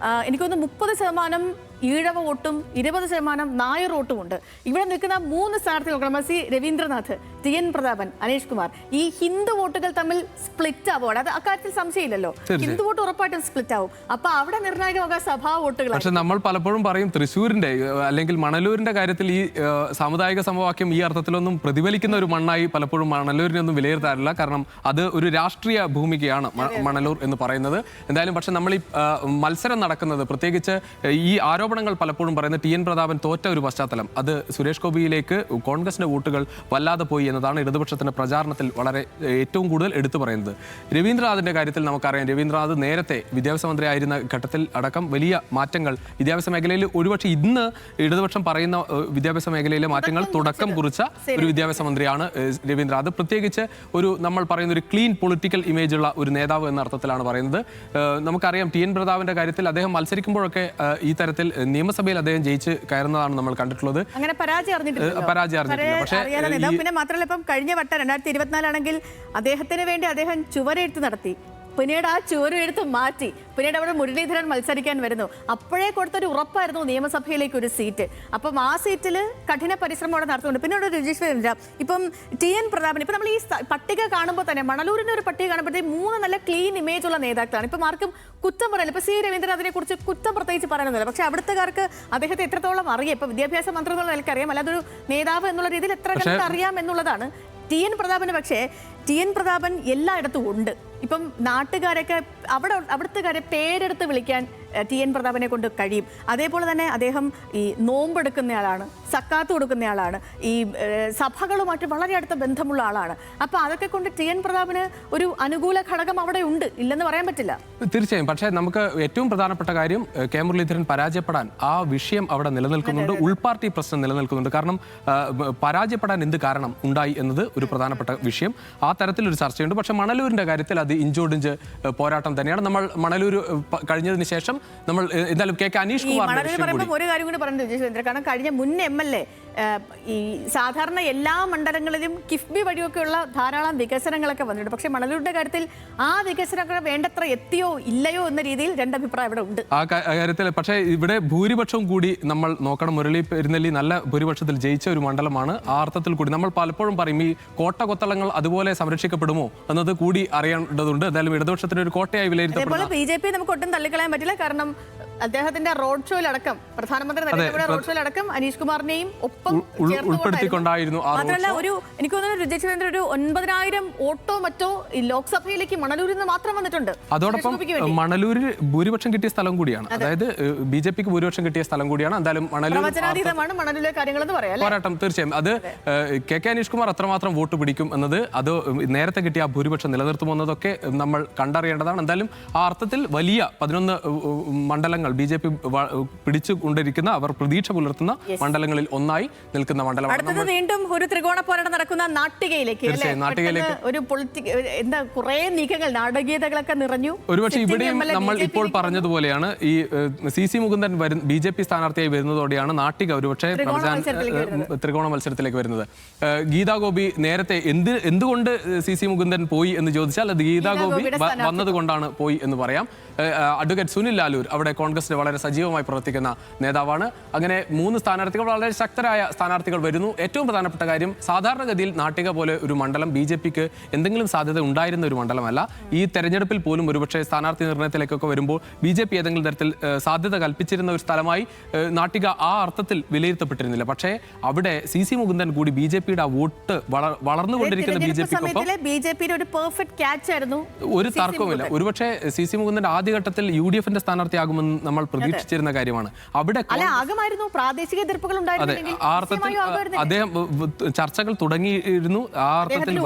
എനിക്കൊന്ന് 30% ഈഴവ വോട്ടും 20% നായർ വോട്ടും ഉണ്ട്. ഇവിടെ നിൽക്കുന്ന 3 സ്ഥാനാർത്ഥികൾ C രവീന്ദ്രനാഥ്, TN പ്രതാപൻ, അനീഷ് കുമാർ. ഈ ഹിന്ദു വോട്ടുകൾ തമ്മിൽ സ്പ്ലിറ്റ് ആവുകയാണ്. അത് അക്കാര്യത്തിൽ സംശയമില്ലല്ലോ. ഹിന്ദു വോട്ട് ഉറപ്പായിട്ടും സ്പ്ലിറ്റ് ആവും. അപ്പൊ അവിടെ നിർണായകമായ സഭാ വോട്ടുകൾ. പക്ഷെ നമ്മൾ പലപ്പോഴും പറയും തൃശ്ശൂരിന്റെ അല്ലെങ്കിൽ മണലൂരിന്റെ കാര്യത്തിൽ ഈ സാമുദായിക സമവാക്യം ഈ അർത്ഥത്തിലൊന്നും പ്രതിഫലിക്കുന്ന ഒരു മണ്ണായി പലപ്പോഴും മണലൂരിനൊന്നും വിലയിരുത്താറില്ല. കാരണം അത് ഒരു രാഷ്ട്രീയ ഭൂമികയാണ് മണലൂർ എന്ന് പറയുന്നത്. എന്തായാലും പക്ഷെ നമ്മൾ ഈ മത്സരം നടക്കുന്നത് പ്രത്യേകിച്ച് ഈ ആരോപണം ആരോപണങ്ങൾ പലപ്പോഴും പറയുന്നത് ടി എൻ പ്രതാപൻ തോറ്റ ഒരു പശ്ചാത്തലം, അത് സുരേഷ് ഗോപിയിലേക്ക് കോൺഗ്രസിന്റെ വോട്ടുകൾ വല്ലാതെ പോയി എന്നതാണ് ഇടതുപക്ഷത്തിന്റെ പ്രചാരണത്തിൽ വളരെ ഏറ്റവും കൂടുതൽ എടുത്തു പറയുന്നത്. രവീന്ദ്രനാഥിന്റെ കാര്യത്തിൽ നമുക്കറിയാം, രവീന്ദ്രനാഥ് നേരത്തെ വിദ്യാഭ്യാസ മന്ത്രി ആയിരുന്ന ഘട്ടത്തിൽ അടക്കം വലിയ മാറ്റങ്ങൾ വിദ്യാഭ്യാസ മേഖലയിൽ, ഒരുപക്ഷെ ഇന്ന് ഇടതുപക്ഷം പറയുന്ന വിദ്യാഭ്യാസ മേഖലയിലെ മാറ്റങ്ങൾ തുടക്കം കുറിച്ച ഒരു വിദ്യാഭ്യാസ മന്ത്രിയാണ് രവീന്ദ്രനാഥ്. പ്രത്യേകിച്ച് ഒരു നമ്മൾ പറയുന്ന ഒരു ക്ലീൻ പൊളിറ്റിക്കൽ ഇമേജ് ഉള്ള ഒരു നേതാവ് എന്ന അർത്ഥത്തിലാണ് പറയുന്നത്. നമുക്കറിയാം ടി എൻ പ്രതാപന്റെ കാര്യത്തിൽ അദ്ദേഹം മത്സരിക്കുമ്പോഴൊക്കെ ഈ തരത്തിൽ നിയമസഭയിൽ അദ്ദേഹം ജയിച്ച് കയറുന്നതാണ് നമ്മൾ കണ്ടിട്ടുള്ളത്. അങ്ങനെ പരാജയം അറിഞ്ഞിട്ടില്ല. പക്ഷേ പിന്നെ മാത്രമല്ല, ഇപ്പം കഴിഞ്ഞ വട്ടം 2024 ആണെങ്കിൽ അദ്ദേഹത്തിന് വേണ്ടി അദ്ദേഹം ചുവരെഴുത്ത് നടത്തി. പിന്നീട് ആ ചുവരെഴുത്ത് മാറ്റി. പിന്നീട് അവിടെ മുരളീധരൻ മത്സരിക്കാൻ വരുന്നു. അപ്പോഴേ കൊടുത്തൊരു ഉറപ്പായിരുന്നു നിയമസഭയിലേക്ക് ഒരു സീറ്റ്. അപ്പം ആ സീറ്റിൽ കഠിന പരിശ്രമം അവിടെ നടത്തുന്നുണ്ട്. പിന്നീട് രജീഷ് വേന്ദ്ര, ഇപ്പം ടി എൻ പ്രതാപൻ, ഇപ്പം നമ്മൾ ഈ പട്ടിക കാണുമ്പോൾ തന്നെ മണലൂരിന്റെ ഒരു പട്ടിക കാണുമ്പോഴത്തേക്ക് 3 നല്ല ക്ലീൻ ഇമേജ് ഉള്ള നേതാക്കളാണ്. ഇപ്പം ആർക്കും കുറ്റം പറയില്ല. ഇപ്പം സി രവീന്ദ്രനാഥിനെ കുറിച്ച് കുറ്റം പ്രത്യേകിച്ച് പറയാനൊന്നുമില്ല. പക്ഷേ അവിടുത്തുകാർക്ക് അദ്ദേഹത്തെ എത്രത്തോളം അറിയാം, ഇപ്പം വിദ്യാഭ്യാസ മന്ത്രി എന്നുള്ള നിലയ്ക്കറിയാം, അല്ലാതെ ഒരു നേതാവ് എന്നുള്ള രീതിയിൽ എത്ര കണ്ടിട്ട് അറിയാം എന്നുള്ളതാണ്. ടി എൻ പ്രതാപന് പക്ഷേ ടി എൻ പ്രതാപൻ എല്ലായിടത്തും ഉണ്ട്. ഇപ്പം നാട്ടുകാരൊക്കെ അവിടുത്തുകാരെ പേരെടുത്ത് വിളിക്കാൻ ടി എൻ പ്രതാപനെ കൊണ്ട് കഴിയും. അതേപോലെ തന്നെ അദ്ദേഹം ഈ നോമ്പെടുക്കുന്നയാളാണ്, സക്കാത്ത് കൊടുക്കുന്നയാളാണ്, ഈ സഭകളുമായിട്ട് വളരെ അടുത്ത ബന്ധമുള്ള ആളാണ്. അപ്പം അതൊക്കെ കൊണ്ട് ടി എൻ പ്രതാപന് ഒരു അനുകൂല ഘടകം അവിടെ ഉണ്ട്, ഇല്ലെന്ന് പറയാൻ പറ്റില്ല. തീർച്ചയായും. പക്ഷേ നമുക്ക് ഏറ്റവും പ്രധാനപ്പെട്ട കാര്യം, കെ മുരളീധരൻ പരാജയപ്പെടാൻ ആ വിഷയം അവിടെ നിലനിൽക്കുന്നുണ്ട്, ഉൾപാർട്ടി പ്രശ്നം നിലനിൽക്കുന്നുണ്ട്. കാരണം പരാജയപ്പെടാൻ എന്ത് കാരണം ഉണ്ടായി എന്നത് ഒരു പ്രധാനപ്പെട്ട വിഷയം. ആ തരത്തിലൊരു ചർച്ചയുണ്ട്. പക്ഷേ മണലൂരിന്റെ കാര്യത്തിൽ അത് ഇഞ്ചോടിഞ്ച് പോരാട്ടം തന്നെയാണ്. നമ്മൾ മണലൂർ കഴിഞ്ഞതിന് ശേഷം നമ്മൾ എന്തായാലും കെ അനീഷ് കുമാർ ഒരു കാര്യം കൂടി പറഞ്ഞു രജീഷ്, കാരണം കഴിഞ്ഞ മുൻ MLA ഈ സാധാരണ എല്ലാ മണ്ഡലങ്ങളിലും കിഫ്ബി വഴിയൊക്കെയുള്ള ധാരാളം വികസനങ്ങളൊക്കെ വന്നിട്ടുണ്ട്. പക്ഷേ മണലൂരിന്റെ കാര്യത്തിൽ ആ വികസനങ്ങൾ വേണ്ടത്ര എത്തിയോ ഇല്ലയോ എന്ന രീതിയിൽ രണ്ടഭിപ്രായം ഇവിടെ ഉണ്ട് ആ കാര്യത്തിൽ. പക്ഷേ ഇവിടെ ഭൂരിപക്ഷവും കൂടി നമ്മൾ നോക്കണം. മുരളി പെരുന്നെല്ലി നല്ല ഭൂരിപക്ഷത്തിൽ ജയിച്ച ഒരു മണ്ഡലമാണ്. ആ അർത്ഥത്തിൽ കൂടി നമ്മൾ പലപ്പോഴും പറയും ഈ കോട്ട കൊത്തളങ്ങൾ അതുപോലെ സംരക്ഷിക്കപ്പെടുമോ എന്നത് കൂടി അറിയേണ്ടതുണ്ട്. എന്തായാലും ഇടതുപക്ഷത്തിന് ഒരു കോട്ടയായി വിലയിരുത്തപ്പെടുന്നു. BJP നമുക്ക് ഒട്ടും തള്ളിക്കളയാൻ പറ്റില്ല. കാരണം അദ്ദേഹത്തിന്റെ റോഡ് ഷോയിലടക്കം, പ്രധാനമന്ത്രി നരേന്ദ്രമോദിയുടെ റോഡ് ഷോയിലടക്കം അനീഷ് കുമാറിനെയും ഒപ്പം ഉൾപ്പെടുത്തിക്കൊണ്ടായിരുന്നു. മാത്രമല്ല എനിക്ക് തോന്നുന്നു രജീഷ് വേന്ദ്ര ഒരു 9,000 ഓട്ടോ മറ്റോ ഈ മണലൂരിൽ നിന്ന് മാത്രം വന്നിട്ടുണ്ട്. അതോടൊപ്പം മണലൂരിൽ ഭൂരിപക്ഷം കിട്ടിയ സ്ഥലം കൂടിയാണ്, അതായത് BJPക്ക് ഭൂരിപക്ഷം കിട്ടിയ സ്ഥലം കൂടിയാണ്. എന്തായാലും മണലൂരിലെ കാര്യങ്ങളെന്ന് പറയാം പോരാട്ടം. തീർച്ചയായും അത് കെ അനീഷ് കുമാർ അത്രമാത്രം വോട്ട് പിടിക്കും എന്നത്, അത് നേരത്തെ കിട്ടിയ ആ ഭൂരിപക്ഷം നിലനിർത്തുമെന്നതൊക്കെ നമ്മൾ കണ്ടറിയേണ്ടതാണ്. എന്തായാലും ആ അർത്ഥത്തിൽ വലിയ 11 മണ്ഡലങ്ങൾ BJP പിടിച്ചുകൊണ്ടിരിക്കുന്ന, അവർ പ്രതീക്ഷ പുലർത്തുന്ന മണ്ഡലങ്ങളിൽ ഒന്നായി നിൽക്കുന്ന മണ്ഡലമാണ്. വീണ്ടും ഒരു ത്രികോണ പോരാട്ടം നടക്കുന്ന നാട്ടികയിലേക്ക് ഒരു എന്താ കുറെ നീക്കങ്ങൾ, നാടകീയതകളൊക്കെ നിറഞ്ഞു. ഒരുപക്ഷെ ഇവിടെയും നമ്മൾ ഇപ്പോൾ പറഞ്ഞതുപോലെയാണ്, ഈ CC മുകുന്ദൻ BJP സ്ഥാനാർത്ഥിയായി വരുന്നതോടെയാണ് നാട്ടിക ഒരുപക്ഷെ ത്രികോണ മത്സരത്തിലേക്ക് വരുന്നത്. ഗീതാ ഗോപി നേരത്തെ എന്തുകൊണ്ട് CC മുകുന്ദൻ പോയി എന്ന് ചോദിച്ചാൽ അത് ഗീതാ ഗോപി വന്നതുകൊണ്ടാണ് പോയി എന്ന് പറയാം. അഡ്വക്കേറ്റ് സുനിൽ ലാലൂർ അവിടെ കോൺഗ്രസിന് വളരെ സജീവമായി പ്രവർത്തിക്കുന്ന നേതാവാണ്. അങ്ങനെ 3 സ്ഥാനാർത്ഥികൾ, വളരെ ശക്തരായ സ്ഥാനാർത്ഥികൾ വരുന്നു. ഏറ്റവും പ്രധാനപ്പെട്ട കാര്യം, സാധാരണഗതിയിൽ നാട്ടിക പോലെ ഒരു മണ്ഡലം BJPക്ക് എന്തെങ്കിലും സാധ്യത ഉണ്ടായിരുന്ന ഒരു മണ്ഡലമല്ല. ഈ തെരഞ്ഞെടുപ്പിൽ പോലും ഒരുപക്ഷെ സ്ഥാനാർത്ഥി നിർണയത്തിലേക്കൊക്കെ വരുമ്പോൾ BJP ഏതെങ്കിലും തരത്തിൽ സാധ്യത കൽപ്പിച്ചിരുന്ന ഒരു സ്ഥലമായി നാട്ടിക ആ അർത്ഥത്തിൽ വിലയിരുത്തപ്പെട്ടിരുന്നില്ല. പക്ഷേ അവിടെ CC മുകുന്ദൻ കൂടി BJPയുടെ ആ വോട്ട് വളർന്നുകൊണ്ടിരിക്കുന്ന BJPയുടെ ഒരു പെർഫെക്റ്റ് ക്യാച്ച് ആയിരുന്നു. ഒരു തർക്കവുമില്ല. ഒരുപക്ഷെ CC മുകുന്ദൻ ആദ്യഘട്ടത്തിൽ UDFന്റെ സ്ഥാനാർത്ഥിയാകുമെന്ന് നമ്മൾ പ്രതീക്ഷിച്ചിരുന്ന കാര്യമാണ്. അവിടെ പ്രാദേശിക എതിർപ്പുകൾ അദ്ദേഹം ചർച്ചകൾ തുടങ്ങിയിരുന്നു. ആ അർത്ഥത്തിൽ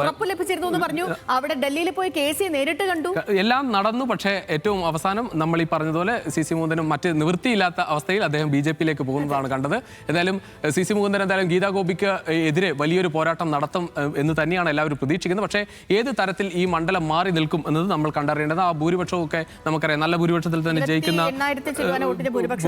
അവിടെ ഡൽഹിയിൽ പോയി കേസിയെ നേരിട്ട് കണ്ടു, എല്ലാം നടന്നു. പക്ഷേ ഏറ്റവും അവസാനം നമ്മൾ ഈ പറഞ്ഞതുപോലെ CC മുകുന്ദനും മറ്റ് നിവൃത്തിയില്ലാത്ത അവസ്ഥയിൽ അദ്ദേഹം BJPയിലേക്ക് പോകുന്നതാണ് കണ്ടത്. എന്തായാലും CC മുകുന്ദൻ എന്തായാലും ഗീതാ ഗോപിക്ക് എതിരെ വലിയൊരു പോരാട്ടം നടത്തും എന്ന് തന്നെയാണ് എല്ലാവരും പ്രതീക്ഷിക്കുന്നത്. പക്ഷേ ഏത് തരത്തിൽ ഈ മണ്ഡലം മാറി നിൽക്കും എന്നത് നമ്മൾ കണ്ടറിയേണ്ടത്. ആ ഭൂരിപക്ഷമൊക്കെ നമുക്കറിയാം, നല്ല ഭൂരിപക്ഷത്തിൽ തന്നെ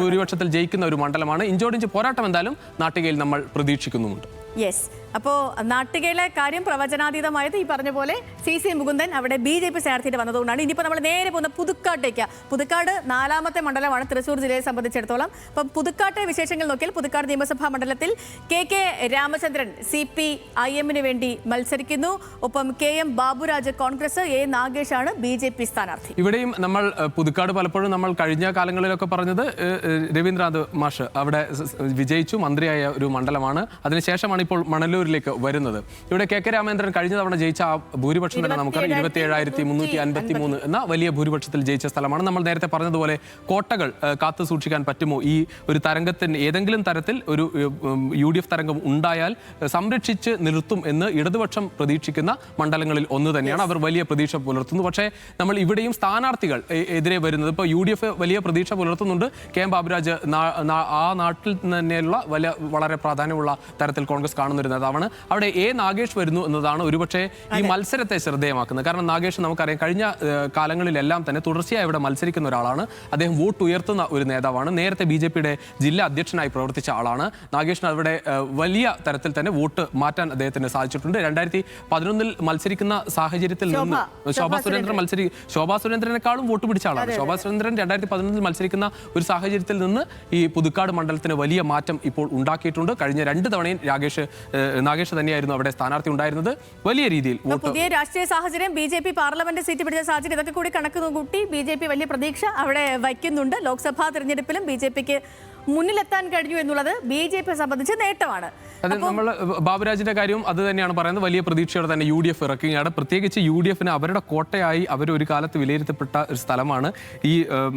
ഭൂരിപക്ഷത്തിൽ ജയിക്കുന്ന ഒരു മണ്ഡലമാണ്. ഇഞ്ചോടിഞ്ച് പോരാട്ടം എന്തായാലും നാട്ടികയിൽ നമ്മൾ പ്രതീക്ഷിക്കുന്നുമുണ്ട്. യെസ്. അപ്പോൾ നാട്ടികയിലെ കാര്യം പ്രവചനാതീതമായത് ഈ പറഞ്ഞ പോലെ CC മുകുന്ദൻ അവിടെ BJP സ്ഥാനാർത്ഥിയുടെ വന്നതുകൊണ്ടാണ്. ഇനിയിപ്പോൾ നമ്മൾ നേരെ പോകുന്ന പുതുക്കാട്ടേക്ക്. പുതുക്കാട് 4ാമത്തെ മണ്ഡലമാണ് തൃശ്ശൂർ ജില്ലയെ സംബന്ധിച്ചിടത്തോളം. അപ്പം പുതുക്കാട്ടെ വിശേഷങ്ങൾ നോക്കിയാൽ പുതുക്കാട് നിയമസഭാ മണ്ഡലത്തിൽ KK രാമചന്ദ്രൻ CPIM-ന് വേണ്ടി മത്സരിക്കുന്നു. ഒപ്പം KM Baburaj Congress, A നാഗേഷാണ് BJP സ്ഥാനാർത്ഥി. ഇവിടെയും നമ്മൾ പുതുക്കാട് പലപ്പോഴും നമ്മൾ കഴിഞ്ഞ കാലങ്ങളിലൊക്കെ പറഞ്ഞത് രവീന്ദ്രനാഥ് മാഷ് അവിടെ വിജയിച്ചു മന്ത്രിയായ ഒരു മണ്ഡലമാണ്. അതിനുശേഷമാണ് ഇപ്പോൾ മണലൂരിലേക്ക് വരുന്നത്. ഇവിടെ കെ രാമേന്ദ്രൻ കഴിഞ്ഞ തവണ ജയിച്ച ആ ഭൂരിപക്ഷം തന്നെ നമുക്കറിയാം 27,353 എന്ന വലിയ ഭൂരിപക്ഷത്തിൽ ജയിച്ച സ്ഥലമാണ്. നമ്മൾ നേരത്തെ പറഞ്ഞതുപോലെ കോട്ടകൾ കാത്തു സൂക്ഷിക്കാൻ പറ്റുമോ? ഈ ഒരു തരംഗത്തിന് ഏതെങ്കിലും തരത്തിൽ ഒരു UDF തരംഗം ഉണ്ടായാൽ സംരക്ഷിച്ച് നിർത്തും എന്ന് ഇടതുപക്ഷം പ്രതീക്ഷിക്കുന്ന മണ്ഡലങ്ങളിൽ ഒന്ന് തന്നെയാണ്. അവർ വലിയ പ്രതീക്ഷ പുലർത്തുന്നു. പക്ഷേ നമ്മൾ ഇവിടെയും സ്ഥാനാർത്ഥികൾ എതിരെ വരുന്നത് ഇപ്പോൾ UDF വലിയ പ്രതീക്ഷ പുലർത്തുന്നുണ്ട്. KM ബാബുരാജ് ആ നാട്ടിൽ തന്നെയുള്ള വളരെ പ്രാധാന്യമുള്ള തരത്തിൽ കോൺഗ്രസ് കാണുന്ന ഒരു നേതാവാണ്. അവിടെ നാഗേഷ് വരുന്നു എന്നതാണ് ഒരുപക്ഷെ ഈ മത്സരത്തെ ശ്രദ്ധേയമാക്കുന്നത്. കാരണം നാഗേഷ് നമുക്കറിയാം കഴിഞ്ഞ കാലങ്ങളിലെല്ലാം തന്നെ തുടർച്ചയായി ഇവിടെ മത്സരിക്കുന്ന ഒരാളാണ്. അദ്ദേഹം വോട്ട് ഉയർത്തുന്ന ഒരു നേതാവാണ്. നേരത്തെ BJPയുടെ ജില്ലാ അധ്യക്ഷനായി പ്രവർത്തിച്ച ആളാണ് നാഗേഷിന്. അവിടെ വലിയ തരത്തിൽ തന്നെ വോട്ട് മാറ്റാൻ അദ്ദേഹത്തിന് സാധിച്ചിട്ടുണ്ട്. 2011 മത്സരിക്കുന്ന സാഹചര്യത്തിൽ നിന്ന് ശോഭാ സുരേന്ദ്രനേക്കാളും വോട്ട് പിടിച്ച ആളാണ്. ശോഭാ സുരേന്ദ്രൻ 2011 മത്സരിക്കുന്ന ഒരു സാഹചര്യത്തിൽ നിന്ന് ഈ പുതുക്കാട് മണ്ഡലത്തിന് വലിയ മാറ്റം ഇപ്പോൾ ഉണ്ടാക്കിയിട്ടുണ്ട്. കഴിഞ്ഞ 2 തവണയും നാഗേഷ് തന്നെയായിരുന്നു അവിടെ സ്ഥാനാർത്ഥി ഉണ്ടായിരുന്നത്. വലിയ രീതിയിൽ പുതിയ രാഷ്ട്രീയ സാഹചര്യം, BJP പാർലമെന്റ് സീറ്റ് പിടിച്ച സാഹചര്യം, ഇതൊക്കെ കൂടി കണക്ക് കൂട്ടി BJP വലിയ പ്രതീക്ഷ അവിടെ വയ്ക്കുന്നുണ്ട്. ലോക്സഭാ തെരഞ്ഞെടുപ്പിലും BJPക്ക് മുന്നിലെത്താൻ കഴിഞ്ഞു എന്നുള്ളത് BJPയെ സംബന്ധിച്ച് നേട്ടമാണ്. അത് നമ്മൾ ബാബുരാജിന്റെ കാര്യവും അത് തന്നെയാണ് പറയുന്നത്. വലിയ പ്രതീക്ഷയോടെ തന്നെ UDF ഇറക്കുകയാണ്. പ്രത്യേകിച്ച് UDFന് അവരുടെ കോട്ടയായി അവർ ഒരു കാലത്ത് വിലയിരുത്തപ്പെട്ട ഒരു സ്ഥലമാണ്.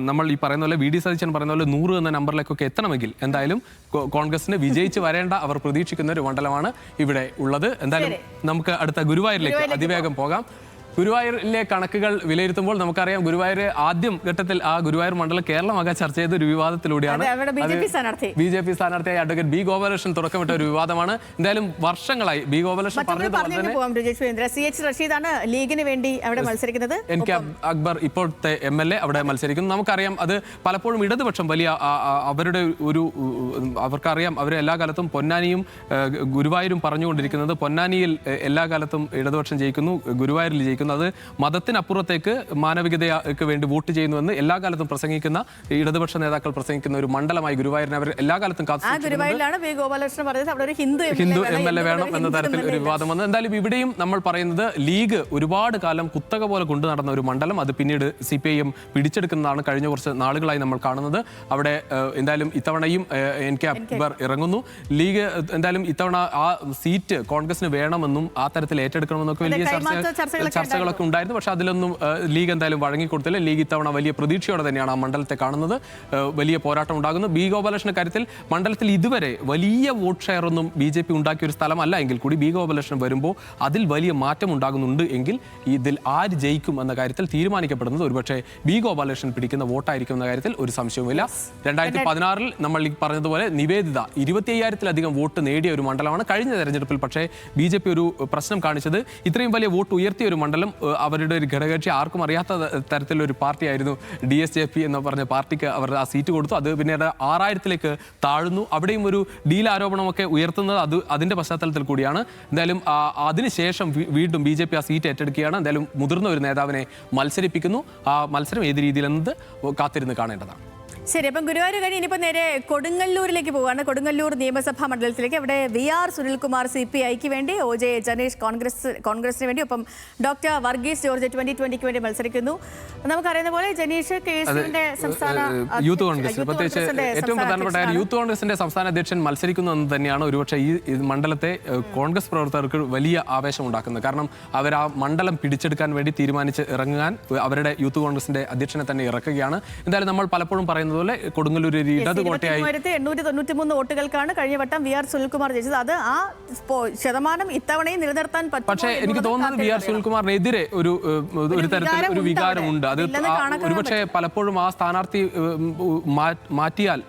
നമ്മൾ ഈ പറയുന്ന പോലെ VD സതീശൻ പറയുന്ന പോലെ 100 എന്ന നമ്പറിലേക്കൊക്കെ എത്തണമെങ്കിൽ എന്തായാലും കോൺഗ്രസിന് വിജയിച്ച് വരേണ്ട അവർ പ്രതീക്ഷിക്കുന്ന ഒരു മണ്ഡലമാണ് ഇവിടെ ഉള്ളത്. എന്തായാലും നമുക്ക് അടുത്ത ഗുരുവായൂരിലേക്ക് അതിവേഗം പോകാം. ഗുരുവായൂരിലെ കണക്കുകൾ വിലയിരുത്തുമ്പോൾ നമുക്കറിയാം ഗുരുവായൂർ ആദ്യം ഘട്ടത്തിൽ ആ ഗുരുവായൂർ മണ്ഡലം കേരളമാകാൻ ചർച്ച ചെയ്ത ഒരു വിവാദത്തിലൂടെയാണ്. BJP സ്ഥാനാർത്ഥിയായ അഡ്വക്കേറ്റ് B ഗോപാലകൃഷ്ണൻ തുടക്കമിട്ട ഒരു വിവാദമാണ്. എന്തായാലും വർഷങ്ങളായി B ഗോപാലകൃഷ്ണൻ പറഞ്ഞതുപോലെ CH റഷീദാണ് ലീഗിന് വേണ്ടി അവിടെ മത്സരിക്കുന്നത്. NK അക്ബർ ഇപ്പോഴത്തെ MLA അവിടെ മത്സരിക്കുന്നു. നമുക്കറിയാം അത് പലപ്പോഴും ഇടതുപക്ഷം വലിയ അവരുടെ അവർക്കറിയാം അവർ എല്ലാ കാലത്തും പൊന്നാനിയും ഗുരുവായൂരും പറഞ്ഞുകൊണ്ടിരിക്കുന്നത്. പൊന്നാനിയിൽ എല്ലാ കാലത്തും ഇടതുപക്ഷം ജയിക്കുന്നു, ഗുരുവായൂരിൽ ജയിക്കുന്നു. അത് മതത്തിനപ്പുറത്തേക്ക് മാനവികതയ്ക്ക് വേണ്ടി വോട്ട് ചെയ്യുന്നുവെന്ന് എല്ലാ കാലത്തും പ്രസംഗിക്കുന്ന ഇടതുപക്ഷ നേതാക്കൾ പ്രസംഗിക്കുന്ന ഒരു മണ്ഡലമായി ഗുരുവായൂരിനെ അവർ എല്ലാ കാലത്തും ഹിന്ദു MLA വേണം എന്ന തരത്തിൽ ഒരു വിവാദം വന്നു. എന്തായാലും ഇവിടെയും നമ്മൾ പറയുന്നത് ലീഗ് ഒരുപാട് കാലം കുത്തക പോലെ കൊണ്ടു നടന്ന ഒരു മണ്ഡലം അത് പിന്നീട് CPIM പിടിച്ചെടുക്കുന്നതാണ് കഴിഞ്ഞ കുറച്ച് നാളുകളായി നമ്മൾ കാണുന്നത്. അവിടെ എന്തായാലും ഇത്തവണയും NK അക്ബർ ഇറങ്ങുന്നു. ലീഗ് എന്തായാലും ഇത്തവണ ആ സീറ്റ് കോൺഗ്രസിന് വേണമെന്നും ആ തരത്തിൽ ഏറ്റെടുക്കണമെന്നൊക്കെ വലിയ ചർച്ചകളൊക്കെ ഉണ്ടായിരുന്നു. പക്ഷെ അതിലൊന്നും ലീഗ് എന്തായാലും വഴങ്ങിക്കൊടുത്തില്ല. ലീഗ് ഇത്തവണ വലിയ പ്രതീക്ഷയോടെ തന്നെയാണ് ആ മണ്ഡലത്തെ കാണുന്നത്. വലിയ പോരാട്ടം ഉണ്ടാകുന്നു. B ഗോപാലകൃഷ്ണന്റെ കാര്യത്തിൽ മണ്ഡലത്തിൽ ഇതുവരെ വലിയ വോട്ട് ഷെയർ ഒന്നും BJP ഉണ്ടാക്കിയ ഒരു സ്ഥലമല്ല എങ്കിൽ കൂടി B ഗോപാലകൃഷ്ണൻ വരുമ്പോൾ അതിൽ വലിയ മാറ്റം ഉണ്ടാകുന്നുണ്ട് എങ്കിൽ ഇതിൽ ആര് ജയിക്കും എന്ന കാര്യത്തിൽ തീരുമാനിക്കപ്പെടുന്നത് ഒരുപക്ഷെ B ഗോപാലകൃഷ്ണൻ പിടിക്കുന്ന വോട്ടായിരിക്കും എന്ന കാര്യത്തിൽ ഒരു സംശയവുമില്ല. 2016 നമ്മൾ ഈ പറഞ്ഞതുപോലെ നിവേദിത 25,000-ലധികം വോട്ട് നേടിയ ഒരു മണ്ഡലമാണ്. കഴിഞ്ഞ തെരഞ്ഞെടുപ്പിൽ പക്ഷേ BJP ഒരു പ്രശ്നം കാണിച്ചത് ഇത്രയും വലിയ വോട്ട് ഉയർത്തിയ ഒരു മണ്ഡലം അവരുടെ ഒരു ഘടകകക്ഷി ആർക്കും അറിയാത്ത തരത്തിലൊരു പാർട്ടിയായിരുന്നു DSJP എന്ന് പറഞ്ഞ പാർട്ടിക്ക് അവർ ആ സീറ്റ് കൊടുത്തു. അത് പിന്നീട് 6,000-ലേക്ക് താഴ്ന്നു. അവിടെയും ഒരു ഡീൽ ആരോപണമൊക്കെ ഉയർത്തുന്നത് അതിന്റെ പശ്ചാത്തലത്തിൽ കൂടിയാണ്. എന്തായാലും അതിനുശേഷം വീണ്ടും BJP ആ സീറ്റ് ഏറ്റെടുക്കുകയാണ്. എന്തായാലും മുതിർന്ന ഒരു നേതാവിനെ മത്സരിപ്പിക്കുന്നു. ആ മത്സരം ഏത് രീതിയിലെന്നത് കാത്തിരുന്ന് കാണേണ്ടതാണ്. ശരി, അപ്പം ഗുരുവായൂർ കഴിഞ്ഞ് ഇനിയിപ്പോൾ നേരെ കൊടുങ്ങല്ലൂരിലേക്ക് പോവുകയാണ്. കൊടുങ്ങല്ലൂർ നിയമസഭാ മണ്ഡലത്തിലേക്ക്. അവിടെ VR സുനിൽകുമാർ CPIക്ക് വേണ്ടി, OJ ജനീഷ് കോൺഗ്രസിന് വേണ്ടി, ഒപ്പം ഡോക്ടർ വർഗീസ് ജോർജ് 2020-ക്ക് വേണ്ടി മത്സരിക്കുന്നു. നമുക്കറിയുന്ന പോലെ ജനീഷ് KSUവിന്റെ സംസ്ഥാന യൂത്ത് കോൺഗ്രസ്, പ്രത്യേകിച്ച് ഏറ്റവും പ്രധാനപ്പെട്ട യൂത്ത് കോൺഗ്രസിന്റെ സംസ്ഥാന അധ്യക്ഷൻ മത്സരിക്കുന്നു എന്ന് തന്നെയാണ് ഒരുപക്ഷെ ഈ മണ്ഡലത്തെ കോൺഗ്രസ് പ്രവർത്തകർക്ക് വലിയ ആവേശം ഉണ്ടാക്കുന്നത്. കാരണം അവർ ആ മണ്ഡലം പിടിച്ചെടുക്കാൻ വേണ്ടി തീരുമാനിച്ച് ഇറങ്ങാൻ അവരുടെ യൂത്ത് കോൺഗ്രസിന്റെ അധ്യക്ഷനെ തന്നെ ഇറക്കുകയാണ്. എന്തായാലും നമ്മൾ പലപ്പോഴും പറയുന്നത് കൊടുങ്ങല്ലൂർ ഇടത് കോട്ടയായി 893 വോട്ടുകൾക്കാണ് കഴിഞ്ഞ വട്ടം VR സുനിൽകുമാർ ജയിച്ചത്. അത് ആ ശതമാനം ഇത്തവണയും നിലനിർത്താൻ പറ്റും. പക്ഷേ എനിക്ക് തോന്നുന്നത് VR സുനിൽകുമാറിനെതിരെ ഒരു തരത്തിൽ ഒരു വികാരമുണ്ട്. അത് ഒരുപക്ഷെ പലപ്പോഴും ആ സ്ഥാനാർത്ഥി മാറ്റിയാൽ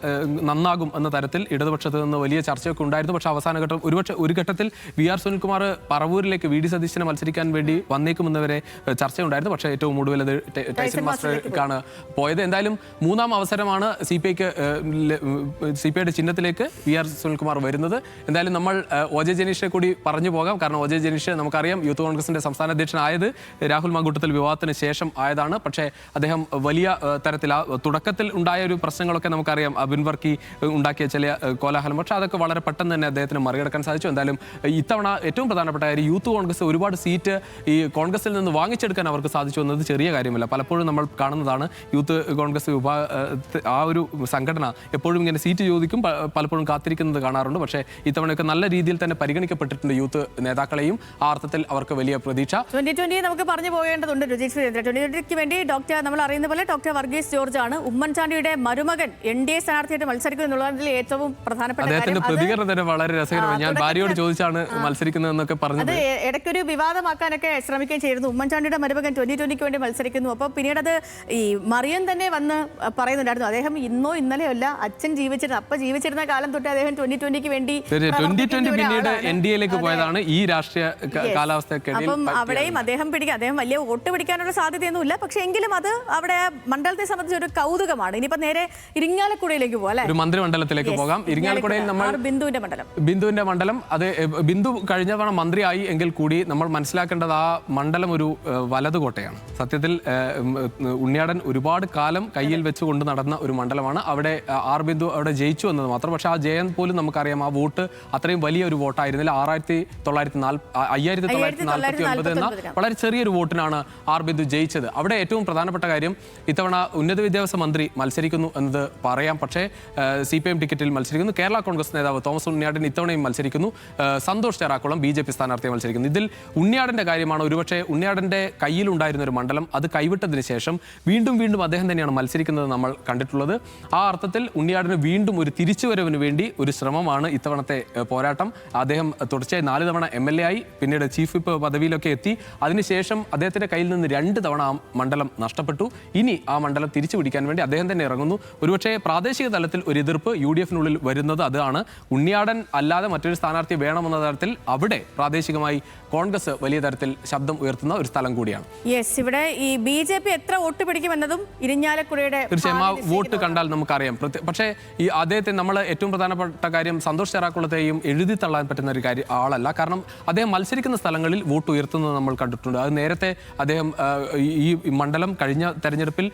നന്നാകും എന്ന തരത്തിൽ ഇടതുപക്ഷത്ത് നിന്ന് വലിയ ചർച്ചയൊക്കെ ഉണ്ടായിരുന്നു. പക്ഷേ അവസാന ഘട്ടം ഒരു ഘട്ടത്തിൽ VR സുനിൽകുമാർ പറവൂരിലേക്ക് VD സതീശനെ മത്സരിക്കാൻ വേണ്ടി വന്നേക്കുമെന്നവരെ ചർച്ചയുണ്ടായിരുന്നു. പക്ഷേ ഏറ്റവും ഒടുവിൽ അത് ടൈസൺ മാസ്റ്റർക്കാണ് പോയത്. എന്തായാലും മൂന്നാം അവസരമാണ് CPIയുടെ ചിഹ്നത്തിലേക്ക് VR സുനിൽകുമാർ വരുന്നത്. എന്തായാലും നമ്മൾ OJ ജനീഷിനെ കൂടി പറഞ്ഞു പോകാം. കാരണം OJ ജനീഷ് നമുക്കറിയാം യൂത്ത് കോൺഗ്രസിന്റെ സംസ്ഥാന അധ്യക്ഷനായത് രാഹുൽ മാങ്കൂട്ടത്തിൽ വിവാദത്തിന് ശേഷം ആയതാണ്. പക്ഷേ അദ്ദേഹം വലിയ തരത്തിൽ തുടക്കത്തിൽ ഉണ്ടായ ഒരു പ്രശ്നങ്ങളൊക്കെ നമുക്കറിയാം. അബിൻ വർക്കി ഉണ്ടാക്കിയ ചില കോലാഹലം, പക്ഷേ അതൊക്കെ വളരെ പെട്ടെന്ന് തന്നെ അദ്ദേഹത്തിന് മറികടക്കാൻ സാധിച്ചു. എന്തായാലും ഇത്തവണ ഏറ്റവും പ്രധാനപ്പെട്ട കാര്യം യൂത്ത് കോൺഗ്രസ് ഒരുപാട് സീറ്റ് ഈ കോൺഗ്രസിൽ നിന്ന് വാങ്ങിച്ചെടുക്കാൻ അവർക്ക് സാധിച്ചു എന്നത് ചെറിയ കാര്യമല്ല. പലപ്പോഴും നമ്മൾ കാണുന്നതാണ് യൂത്ത് കോൺഗ്രസ് ആ ഒരു സംഘടന എപ്പോഴും ഇങ്ങനെ സീറ്റ് ചോദിക്കും, പലപ്പോഴും കാത്തിരിക്കുന്നത് കാണാറുണ്ട്. പക്ഷേ ഇത്തവണയൊക്കെ നല്ല രീതിയിൽ തന്നെ പരിഗണിക്കപ്പെട്ടിട്ടുണ്ട് യൂത്ത് നേതാക്കളെയും. ആ അർത്ഥത്തിൽ അവർക്ക് വലിയ പ്രതീക്ഷ. 2020 നമുക്ക് പറഞ്ഞു പോകേണ്ടതുണ്ട്. രുചി സുരേന്ദ്രൻ 2020ക്ക് വേണ്ടി നമ്മൾ അറിയുന്ന പോലെ ഡോക്ടർ വർഗീസ് ജോർജ് ആണ് ഉമ്മൻചാണ്ടിയുടെ മരുമകൻ NDA സ്ഥാനാർത്ഥിയായിട്ട് മത്സരിക്കുന്നു എന്നുള്ളതിൽ ഏറ്റവും പ്രധാനപ്പെട്ട അദ്ദേഹത്തിന്റെ പ്രതികരണം തന്നെ വളരെ രസകരമാണ്. ഞാൻ ഭാര്യയോട് ചോദിച്ചാണ് മത്സരിക്കുന്നതെന്നൊക്കെ പറഞ്ഞത്. അത് ഇടയ്ക്കൊരു വിവാദമാക്കാനൊക്കെ ശ്രമിക്കുകയും ചെയ്തിരുന്നു. ഉമ്മൻചാണ്ടിയുടെ മരുമകൻ 2020ക്ക് വേണ്ടി മത്സരിക്കുന്നു. അപ്പോൾ പിന്നീട് അത് ഈ മറിയം തന്നെ വന്ന് പറയുന്നുണ്ടായിരുന്നു. അദ്ദേഹം ഇന്നോ ഇന്നലെയോ അല്ല, അച്ഛൻ ജീവിച്ചിരുന്ന കാലം തൊട്ട് അദ്ദേഹം 2020ക്ക് വേണ്ടി 2020 പിന്നീട് NDAയിലേക്ക് പോയതാണ്. ഈ രാഷ്ട്രീയ കാലാവസ്ഥയ്ക്കിടയിൽ അപ്പം അവിടെയും അദ്ദേഹം വലിയ വോട്ട് പിടിക്കാനുള്ള സാധ്യതയൊന്നുമില്ല. പക്ഷെ എങ്കിലും അത് അവിടെ മണ്ഡലത്തെ സംബന്ധിച്ച് ഒരു കൗതുകമാണ്. ഇനിയിപ്പോ നേരെ ഇരിങ്ങാലക്കുടയിലേക്ക് പോകാം, ഒരു മന്ത്രിമണ്ഡലത്തിലേക്ക് പോകാം. ഇരിങ്ങാലക്കുടയിൽ നമ്മൾ ബിന്ദുവിന്റെ മണ്ഡലം, അത് ബിന്ദു കഴിഞ്ഞ തവണ മന്ത്രിയായി എങ്കിൽ കൂടി നമ്മൾ മനസ്സിലാക്കേണ്ടത് ആ മണ്ഡലം ഒരു വലതുകോട്ടയാണ്. സത്യത്തിൽ ഉണ്ണിയാടൻ ഒരുപാട് കാലം കയ്യിൽ വെച്ചുകൊണ്ട് നടന്ന ഒരു മണ്ഡലമാണ്. അവിടെ ബിന്ദു അവിടെ ജയിച്ചു എന്നത് മാത്രം. പക്ഷെ ആ ജയം പോലും നമുക്കറിയാം, ആ വോട്ട് അത്രയും വലിയ ഒരു വോട്ടായിരുന്നില്ല. 5949 എന്ന വളരെ ചെറിയൊരു വോട്ടിനാണ് ബിന്ദു ജയിച്ചത്. അവിടെ ഏറ്റവും പ്രധാനപ്പെട്ട കാര്യം, ഇത്തവണ ഉന്നത വിദ്യാഭ്യാസ മന്ത്രി മത്സരിക്കുന്നു എന്നത് പറയാം. പക്ഷേ CPM ടിക്കറ്റിൽ മത്സരിക്കുന്നു. കേരള കോൺഗ്രസ് നേതാവ് തോമസ് ഉണ്ണിയാടൻ ഇത്തവണയും മത്സരിക്കുന്നു. സന്തോഷ് ചേറാക്കുളം BJP സ്ഥാനാർത്ഥിയെ മത്സരിക്കുന്നു. ഇതിൽ ഉണ്ണിയാടന്റെ കാര്യമാണ് ഒരുപക്ഷെ ഉണ്ണിയാടന്റെ കയ്യിലുണ്ടായിരുന്ന ഒരു മണ്ഡലം അത് കൈവിട്ടതിന് ശേഷം വീണ്ടും അദ്ദേഹം തന്നെയാണ് മത്സരിക്കുന്നത് നമ്മൾ കണ്ടിട്ടുള്ളത്. ആ അർത്ഥത്തിൽ ഉണ്ണിയാടന് വീണ്ടും ഒരു തിരിച്ചുവരവിന് വേണ്ടി ഒരു ശ്രമമാണ് ഇത്തവണത്തെ പോരാട്ടം. അദ്ദേഹം തുടർച്ചയായി 4 തവണ MLA ആയി, പിന്നീട് ചീഫ് വിപ്പ് പദവിയിലൊക്കെ എത്തി. അതിനുശേഷം അദ്ദേഹത്തിന്റെ കയ്യിൽ നിന്ന് 2 തവണ ആ മണ്ഡലം നഷ്ടപ്പെട്ടു. ഇനി ആ മണ്ഡലം തിരിച്ചു പിടിക്കാൻ വേണ്ടി അദ്ദേഹം തന്നെ ഇറങ്ങുന്നു. ഒരുപക്ഷെ പ്രാദേശിക തലത്തിൽ ഒരു എതിർപ്പ് UDF-നുള്ളിൽ വരുന്നത് അതാണ്. ഉണ്ണിയാടൻ അല്ലാതെ മറ്റൊരു സ്ഥാനാർത്ഥി വേണമെന്ന തരത്തിൽ അവിടെ പ്രാദേശികമായി കോൺഗ്രസ് വലിയ തരത്തിൽ ശബ്ദം ഉയർത്തുന്ന ഒരു സ്ഥലം കൂടിയാണ്. ഇവിടെ ഈ BJP എത്ര വോട്ട് പിടിക്കുമെന്നതും ഇരിഞ്ഞാലക്കുടയുടെ തീർച്ചയായും ആ വോട്ട് കണ്ടാൽ നമുക്കറിയാം. പക്ഷേ ഈ അദ്ദേഹത്തെ നമ്മൾ ഏറ്റവും പ്രധാനപ്പെട്ട കാര്യം സന്തോഷ് ചേറാക്കുളത്തെയും എഴുതി തള്ളാൻ പറ്റുന്ന ഒരു ആളല്ല. കാരണം അദ്ദേഹം മത്സരിക്കുന്ന സ്ഥലങ്ങളിൽ വോട്ട് ഉയർത്തുന്നത് നമ്മൾ കണ്ടിട്ടുണ്ട്. അത് നേരത്തെ അദ്ദേഹം ഈ മണ്ഡലം കഴിഞ്ഞ തെരഞ്ഞെടുപ്പിൽ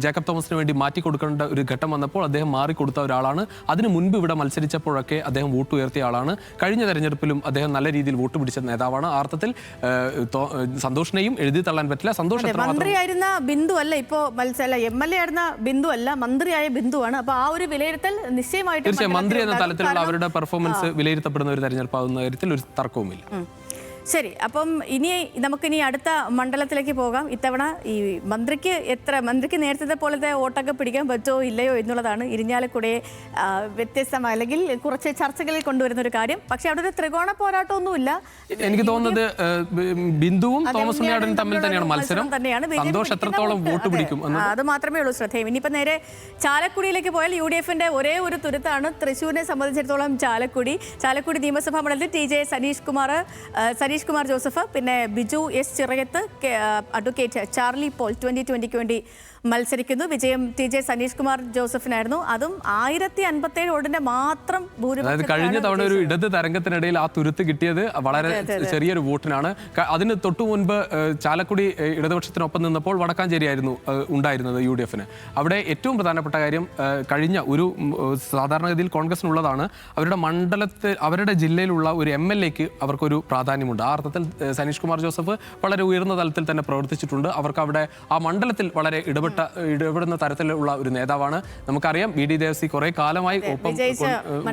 ജേക്കബ് തോമസിന് വേണ്ടി മാറ്റി കൊടുക്കേണ്ട ഒരു ഘട്ടം വന്നപ്പോൾ അദ്ദേഹം മാറിക്കൊടുത്ത ഒരാളാണ്. അതിനു മുൻപ് ഇവിടെ മത്സരിച്ചപ്പോഴൊക്കെ അദ്ദേഹം വോട്ട് ഉയർത്തിയ ആളാണ്. കഴിഞ്ഞ തെരഞ്ഞെടുപ്പിലും അദ്ദേഹം നല്ല രീതിയിൽ വോട്ട് പിടിച്ച നേതാവാണ്. ആ അർത്ഥത്തിൽ സന്തോഷിനെയും എഴുതി തള്ളാൻ പറ്റില്ല. സന്തോഷ് മന്ത്രിയായിരുന്ന ബിന്ദു അല്ല, ഇപ്പോ MLA ആയിരുന്ന ബിന്ദു അല്ല, മന്ത്രിയായ ബിന്ദുവാണ്. അപ്പൊ ആ ഒരു വിലയിരുത്തൽ നിശ്ചയമായിട്ടും തീർച്ചയായും മന്ത്രി എന്ന തലത്തിലുള്ള അവരുടെ പെർഫോമൻസ് വിലയിരുത്തപ്പെടുന്ന ഒരു തെരഞ്ഞെടുപ്പാകുന്ന കാര്യത്തിൽ ഒരു തർക്കവുമില്ല. ശരി, അപ്പം നമുക്കിനി അടുത്ത മണ്ഡലത്തിലേക്ക് പോകാം. ഇത്തവണ ഈ മന്ത്രിക്ക് നേരത്തെ പോലത്തെ വോട്ടൊക്കെ പിടിക്കാൻ പറ്റുമോ ഇല്ലയോ എന്നുള്ളതാണ് ഇരിഞ്ഞാലക്കുടയെ വ്യത്യസ്തമായ അല്ലെങ്കിൽ കുറച്ച് ചർച്ചകളിൽ കൊണ്ടുവരുന്ന ഒരു കാര്യം. പക്ഷെ അവിടെ ഒരു ത്രികോണ പോരാട്ടമൊന്നുമില്ല. എനിക്ക് തോന്നുന്നത് ബിന്ദുവും തോമസ് ഉണ്ണിയാടനും തമ്മിൽ തന്നെയാണ് മത്സരം. സന്തോഷ് എത്രത്തോളം വോട്ട് പിടിക്കും അത് മാത്രമേ ഉള്ളൂ ശ്രദ്ധേയം. ഇനിയിപ്പോ നേരെ ചാലക്കുടിയിലേക്ക് പോയാൽ UDF-ന്റെ ഒരേ ഒരു തുരുത്താണ് തൃശ്ശൂരിനെ സംബന്ധിച്ചിടത്തോളം ചാലക്കുടി നിയമസഭാ മണ്ഡലത്തിൽ TJ സനീഷ് കുമാർ ജോസഫ്, പിന്നെ ബിജു എസ് ചിറയത്ത്, അഡ്വക്കേറ്റ് ചാർലി പോൾ 2020ക്ക് വേണ്ടി മത്സരിക്കുന്നു. വിജയം TJ സനീഷ് കുമാർ ജോസഫിനായിരുന്നു. അതും 1057 വോട്ടിന്റെ മാത്രം ഭൂരിപക്ഷം. കഴിഞ്ഞ തവണ ഒരു ഇടത് തരംഗത്തിനിടയിൽ ആ തുരുത്ത് കിട്ടിയത് വളരെ ചെറിയൊരു വോട്ടിനാണ്. അതിന് തൊട്ടു മുൻപ് ചാലക്കുടി ഇടതുപക്ഷത്തിനൊപ്പം നിന്നപ്പോൾ വടക്കാഞ്ചേരിയായിരുന്നു ഉണ്ടായിരുന്നത് UDF-ന്. അവിടെ ഏറ്റവും പ്രധാനപ്പെട്ട കാര്യം, കഴിഞ്ഞ ഒരു സാധാരണഗതിയിൽ കോൺഗ്രസിനുള്ളതാണ്, അവരുടെ മണ്ഡലത്തിൽ അവരുടെ ജില്ലയിലുള്ള ഒരു MLA-ക്ക് അവർക്കൊരു പ്രാധാന്യമുണ്ട്. ആ അർത്ഥത്തിൽ സനീഷ് കുമാർ ജോസഫ് വളരെ ഉയർന്ന തലത്തിൽ തന്നെ പ്രവർത്തിച്ചിട്ടുണ്ട്. അവർക്ക് അവിടെ ആ മണ്ഡലത്തിൽ വളരെ ഇടപെടുന്ന തരത്തിലുള്ള ഒരു നേതാവാണ്. നമുക്കറിയാം BD ദേവസി കുറെ കാലമായി ഒപ്പം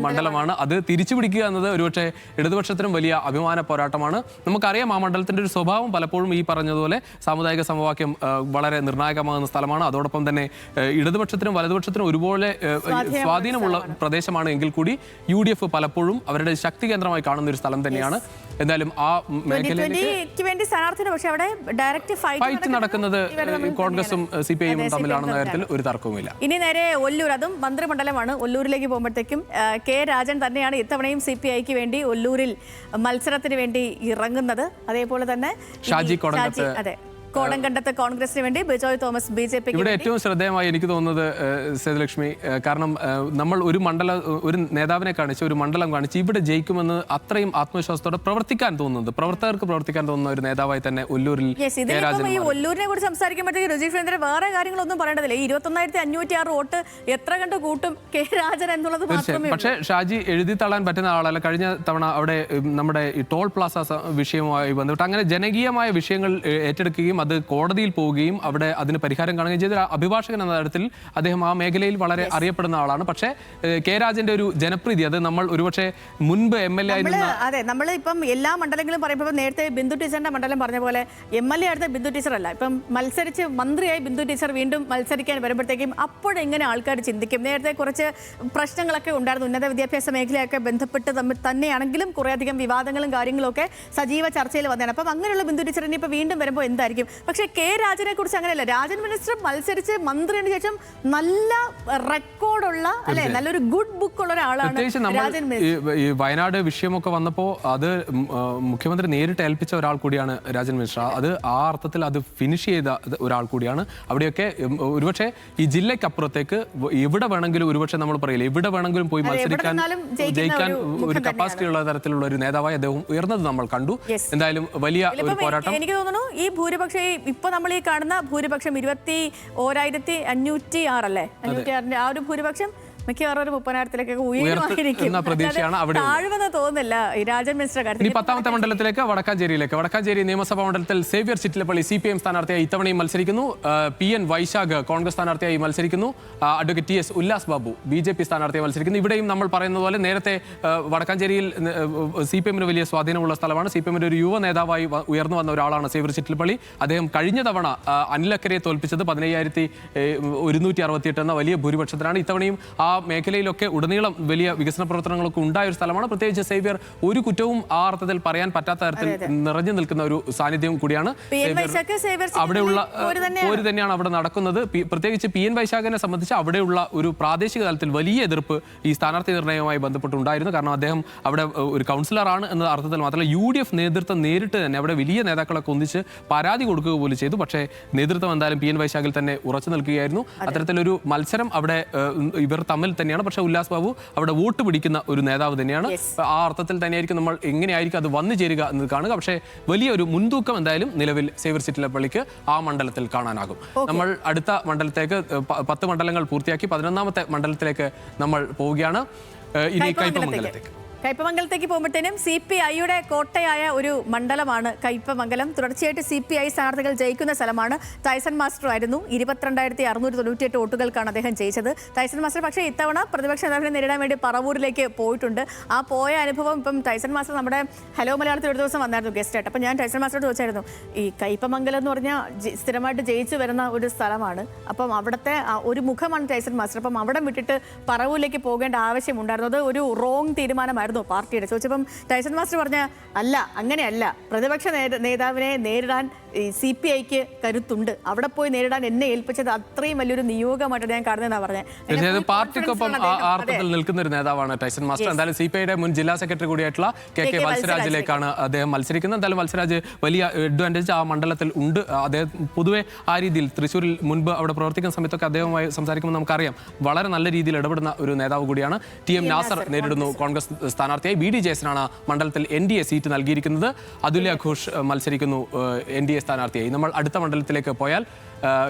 മണ്ഡലമാണ്. അത് തിരിച്ചു പിടിക്കുക എന്നത് ഒരുപക്ഷെ ഇടതുപക്ഷത്തിനും വലിയ അഭിമാന പോരാട്ടമാണ്. നമുക്കറിയാം ആ മണ്ഡലത്തിന്റെ ഒരു സ്വഭാവം പലപ്പോഴും ഈ പറഞ്ഞതുപോലെ സാമുദായിക സമവാക്യം വളരെ നിർണായകമാകുന്ന സ്ഥലമാണ്. അതോടൊപ്പം തന്നെ ഇടതുപക്ഷത്തിനും വലതുപക്ഷത്തിനും ഒരുപോലെ സ്വാധീനമുള്ള പ്രദേശമാണ് എങ്കിൽ കൂടി UDF പലപ്പോഴും അവരുടെ ശക്തി കേന്ദ്രമായി കാണുന്ന ഒരു സ്ഥലം തന്നെയാണ്. എന്തായാലും ആ മേഖലയിലേക്ക് ഫൈറ്റ് നടക്കുന്നത് കോൺഗ്രസും CPI-ഉം തമ്മിലാണെന്ന കാര്യത്തിൽ ഒരു തർക്കവുമില്ല. ഇനി നേരെ ഒല്ലൂർ, അതും മന്ത്രിമണ്ഡലമാണ്. ഒല്ലൂരിലേക്ക് പോകുമ്പോഴത്തേക്കും K രാജൻ തന്നെയാണ് ഇത്തവണയും CPI-ക്ക് വേണ്ടി ഒല്ലൂരിൽ മത്സരത്തിന് വേണ്ടി ഇറങ്ങുന്നത്. അതേപോലെ തന്നെ ഷാജി കോടംകണ്ടത്ത് കോൺഗ്രസിന് വേണ്ടി ബിജോയ് തോമസ് BJP. ഇവിടെ ഏറ്റവും ശ്രദ്ധേയമായി എനിക്ക് തോന്നുന്നത് സേതുലക്ഷ്മി, കാരണം നമ്മൾ ഒരു നേതാവിനെ കാണിച്ച് ഒരു മണ്ഡലം കാണിച്ച് ഇവിടെ ജയിക്കുമെന്ന് അത്രയും ആത്മവിശ്വാസത്തോടെ പ്രവർത്തകർക്ക് പ്രവർത്തിക്കാൻ തോന്നുന്ന ഒരു നേതാവായി തന്നെ ഒല്ലൂരിൽ ഈ ഒല്ലൂരിനെ കുറിച്ച് സംസാരിക്കുമ്പോഴത്തേക്ക് രുചി സുരേന്ദ്രൻ വേറെ കാര്യങ്ങളൊന്നും പറയേണ്ടതില്ല. 21,506 വോട്ട് എത്ര കണ്ട് കൂട്ടും K രാജൻ എന്നുള്ളത് മാത്രമേ. പക്ഷേ ഷാജി എഴുതി തള്ളാൻ പറ്റുന്ന ആളല്ല. കഴിഞ്ഞ തവണ അവിടെ നമ്മുടെ ഈ ടോൾ പ്ലാസ വിഷയവുമായി ബന്ധപ്പെട്ട് അങ്ങനെ ജനകീയമായ വിഷയങ്ങൾ ഏറ്റെടുക്കുകയും അത് കോടതിയിൽ പോവുകയും അവിടെ അതിന് പരിഹാരം കാണുകയും ചെയ്ത അഭിഭാഷകൻ എന്ന തരത്തിൽ അദ്ദേഹം ആ മേഖലയിൽ വളരെ അറിയപ്പെടുന്ന ആളാണ്. പക്ഷേ കെ രാജന്റെ ഒരു ജനപ്രീതി അത് നമ്മൾ ഒരുപക്ഷെ മുൻപ് MLA ആയിരുന്ന അതെ നമ്മൾ ഇപ്പം എല്ലാ മണ്ഡലങ്ങളും പറയുമ്പോൾ നേരത്തെ ബിന്ദു ടീച്ചറിന്റെ മണ്ഡലം പറഞ്ഞ പോലെ MLA ആയിരുന്ന ബിന്ദു ടീച്ചർ അല്ല, ഇപ്പം മത്സരിച്ച് മന്ത്രിയായി ബിന്ദു ടീച്ചർ വീണ്ടും മത്സരിക്കാൻ വരുമ്പോഴത്തേക്കും അപ്പോഴെങ്ങനെ ആൾക്കാർ ചിന്തിക്കും? നേരത്തെ കുറച്ച് പ്രശ്നങ്ങളൊക്കെ ഉണ്ടായിരുന്നു ഉന്നത വിദ്യാഭ്യാസ മേഖലയൊക്കെ ബന്ധപ്പെട്ട് തന്നെയാണെങ്കിലും കുറേയധികം വിവാദങ്ങളും കാര്യങ്ങളും ഒക്കെ സജീവ ചർച്ചയിൽ വന്നതാണ്. അപ്പം അങ്ങനെയുള്ള ബിന്ദു ടീച്ചർ ഇനിയിപ്പോൾ വീണ്ടും വരുമ്പോൾ എന്തായിരിക്കും? പക്ഷേ കെ രാജനെ കുറിച്ച് അങ്ങനെയല്ല. രാജൻ മിനിസ്റ്റർ മത്സരിച്ച് മന്ത്രിയുടെ ശേഷം നല്ല റെക്കോർഡുള്ള അല്ലെ നല്ലൊരു ഗുഡ് ബുക്ക് ഉള്ള ഒരാളാണ് രാജൻ മിനിസ്റ്റർ. ഈ വയനാട് വിഷയമൊക്കെ വന്നപ്പോൾ അത് മുഖ്യമന്ത്രി നേരിട്ട് ഏൽപ്പിച്ച ഒരാൾ കൂടിയാണ് രാജൻ മിശ്ര. അത് ആ അർത്ഥത്തിൽ അത് ഫിനിഷ് ചെയ്ത ഒരാൾ കൂടിയാണ്. അവിടെയൊക്കെ ഒരുപക്ഷെ ഈ ജില്ലയ്ക്കപ്പുറത്തേക്ക് എവിടെ വേണമെങ്കിലും ഒരുപക്ഷെ നമ്മൾ പറയില്ല എവിടെ വേണമെങ്കിലും പോയി മത്സരിക്കാൻ ജയിക്കാൻ ഒരു കപ്പാസിറ്റി ഉള്ള തരത്തിലുള്ള ഒരു നേതാവായി അദ്ദേഹം ഉയർന്നത് നമ്മൾ കണ്ടു. എന്തായാലും വലിയ ഒരു പോരാട്ടം. എനിക്ക് തോന്നുന്നു ഈ ഭൂരിപക്ഷം ഇപ്പൊ നമ്മൾ ഈ കാണുന്ന ഭൂരിപക്ഷം 21,506 അല്ലേ, 506 ആ ഒരു ഭൂരിപക്ഷം മിക്കവാറും ഒരു 30,000-ത്തിലേക്കൊക്കെ ഉയരുമായിരിക്കും. താഴ്വെന്ന് തോന്നുന്നില്ല ഈ രാജൻ മിനിസ്റ്റർ കാര്യത്തിൽ. 10ാമത്തെ മണ്ഡലത്തിലേക്ക് വടക്കാഞ്ചേരി നിയമസഭാ മണ്ഡലത്തിൽ സേവ്യർ ചിറ്റിലപ്പള്ളി CPM സ്ഥാനാർത്ഥിയായി ഇത്തവണയും മത്സരിക്കുന്നു. PN വൈശാഖ് കോൺഗ്രസ് സ്ഥാനാർത്ഥിയായി മത്സരിക്കുന്നു. Advocate TS Ullas Babu BJP സ്ഥാനാർത്ഥിയായി മത്സരിക്കുന്നു. ഇവിടെയും നമ്മൾ പറയുന്നത് പോലെ നേരത്തെ വടക്കാഞ്ചേരിയിൽ CPM-ന് വലിയ സ്വാധീനമുള്ള സ്ഥലമാണ്. CPM-ന്റെ ഒരു യുവ നേതാവായി ഉയർന്നു വന്ന ഒരാളാണ് സേവ്യർ ചിറ്റിലപ്പള്ളി. അദ്ദേഹം കഴിഞ്ഞ തവണ അനിലക്കരയെ തോൽപ്പിച്ചത് 15,168 എന്ന വലിയ ഭൂരിപക്ഷത്തിലാണ്. ഇത്തവണയും ആ മേഖലയിലൊക്കെ ഉടനീളം വലിയ വികസന പ്രവർത്തനങ്ങളൊക്കെ ഉണ്ടായ ഒരു സ്ഥലമാണ്. പ്രത്യേകിച്ച് സേവ്യർ ഒരു കുറ്റവും ആ അർത്ഥത്തിൽ പറയാൻ പറ്റാത്ത തരത്തിൽ നിറഞ്ഞു നിൽക്കുന്ന ഒരു സാന്നിധ്യം കൂടിയാണ്. അവിടെയുള്ള പോര് തന്നെയാണ് അവിടെ നടക്കുന്നത്. പ്രത്യേകിച്ച് PN വൈശാഖിനെ സംബന്ധിച്ച് അവിടെയുള്ള ഒരു പ്രാദേശിക തലത്തിൽ വലിയ എതിർപ്പ് ഈ സ്ഥാനാർത്ഥി നിർണ്ണയവുമായി ബന്ധപ്പെട്ടുണ്ടായിരുന്നു. കാരണം അദ്ദേഹം അവിടെ ഒരു കൗൺസിലറാണ് എന്ന അർത്ഥത്തിൽ മാത്രമല്ല UDF നേതൃത്വം നേരിട്ട് തന്നെ അവിടെ വലിയ നേതാക്കളൊക്കെ ഒന്നിച്ച് പരാതി കൊടുക്കുക പോലും ചെയ്തു. പക്ഷേ നേതൃത്വം എന്തായാലും PN വൈശാഖിൽ തന്നെ ഉറച്ചു നിൽക്കുകയായിരുന്നു. അത്തരത്തിലൊരു മത്സരം അവിടെ ഇവർ തമ്മിൽ തന്നെയാണ്. പക്ഷേ ഉല്ലാസ് ബാബു അവിടെ വോട്ട് പിടിക്കുന്ന ഒരു നേതാവ് തന്നെയാണ്. ആ അർത്ഥത്തിൽ തന്നെയായിരിക്കും നമ്മൾ എങ്ങനെയായിരിക്കും അത് വന്നു ചേരുക എന്ന് കാണുക. പക്ഷേ വലിയൊരു മുൻതൂക്കം എന്തായാലും നിലവിൽ സേവ്യർ ചിറ്റിലപ്പള്ളിക്ക് ആ മണ്ഡലത്തിൽ കാണാനാകും. നമ്മൾ അടുത്ത മണ്ഡലത്തേക്ക് 10 മണ്ഡലങ്ങൾ പൂർത്തിയാക്കി 11ാമത്തെ മണ്ഡലത്തിലേക്ക് നമ്മൾ പോവുകയാണ്. ഇനി കയ്പമംഗലത്തേക്ക് പോകുമ്പോഴത്തേനും CPI-യുടെ കോട്ടയായ ഒരു മണ്ഡലമാണ് കയ്പമംഗലം. തുടർച്ചയായിട്ട് CPI സ്ഥാനാർത്ഥികൾ ജയിക്കുന്ന സ്ഥലമാണ്. ടൈസൺ മാസ്റ്റർ ആയിരുന്നു. 22,698 വോട്ടുകൾക്കാണ് അദ്ദേഹം ജയിച്ചത്. ടൈസൺ മാസ്റ്റർ പക്ഷേ ഇത്തവണ പ്രതിപക്ഷ നേതാവിനെ നേരിടാൻ വേണ്ടി പറവൂരിലേക്ക് പോയിട്ടുണ്ട്. ആ പോയ അനുഭവം ഇപ്പം ടൈസൺ മാസ്റ്റർ നമ്മുടെ ഹലോ മലയാളത്തിൽ ഒരു ദിവസം വന്നായിരുന്നു ഗസ്റ്റായിട്ട്. അപ്പം ഞാൻ ടൈസൺ മാസ്റ്ററോട് ചോദിച്ചായിരുന്നു, ഈ കയ്പമംഗലം എന്ന് പറഞ്ഞാൽ സ്ഥിരമായിട്ട് ജയിച്ചു വരുന്ന ഒരു സ്ഥലമാണ്. അപ്പം അവിടുത്തെ ഒരു മുഖമാണ് ടൈസൺ മാസ്റ്റർ. അപ്പം അവിടെ വിട്ടിട്ട് പറവൂരിലേക്ക് പോകേണ്ട ആവശ്യമുണ്ടായിരുന്നു. അത് ഒരു റോങ് തീരുമാനമായിരുന്നു പാർട്ടിയുടെ. ചോദിച്ചപ്പം ടൈസൺ മാസ്റ്റർ പറഞ്ഞ അല്ല, അങ്ങനെയല്ല, പ്രതിപക്ഷ നേതാവിനെ നേരിടാൻ CPI-ക്ക് കരുത്തുണ്ട്, അവിടെ പോയി നേരിടാൻ എന്നെ ഏൽപ്പിച്ചത് അത്രയും വലിയൊരു നിയോഗമായിട്ട് ഞാൻ കാണുന്നതെന്നാണ് പറഞ്ഞത്. പാർട്ടിക്കൊപ്പം ആർത്ഥത്തിൽ നിൽക്കുന്ന ഒരു നേതാവാണ് ടൈസൺ മാസ്റ്റർ. എന്തായാലും CPI-യുടെ മുൻ ജില്ലാ സെക്രട്ടറി കൂടിയായിട്ടുള്ള KK വത്സരാജിലേക്കാണ് അദ്ദേഹം മത്സരിക്കുന്നത്. എന്തായാലും വത്സരാജ് വലിയ അഡ്വാൻറ്റേജ് ആ മണ്ഡലത്തിൽ ഉണ്ട്. അദ്ദേഹം പൊതുവെ ആ രീതിയിൽ തൃശ്ശൂരിൽ മുൻപ് അവിടെ പ്രവർത്തിക്കുന്ന സമയത്തൊക്കെ അദ്ദേഹവുമായി സംസാരിക്കുമ്പോൾ നമുക്കറിയാം വളരെ നല്ല രീതിയിൽ ഇടപെടുന്ന ഒരു നേതാവ് കൂടിയാണ്. TM നാസർ നേരിടുന്നു കോൺഗ്രസ് സ്ഥാനാർത്ഥിയായി. BD ജയസനാണ് മണ്ഡലത്തിൽ NDA സീറ്റ് നൽകിയിരിക്കുന്നത്. അതുല്യ ഘോഷ് മത്സരിക്കുന്നു NDA സ്ഥാനാർത്ഥിയായി. നമ്മൾ അടുത്ത മണ്ഡലത്തിലേക്ക് പോയാൽ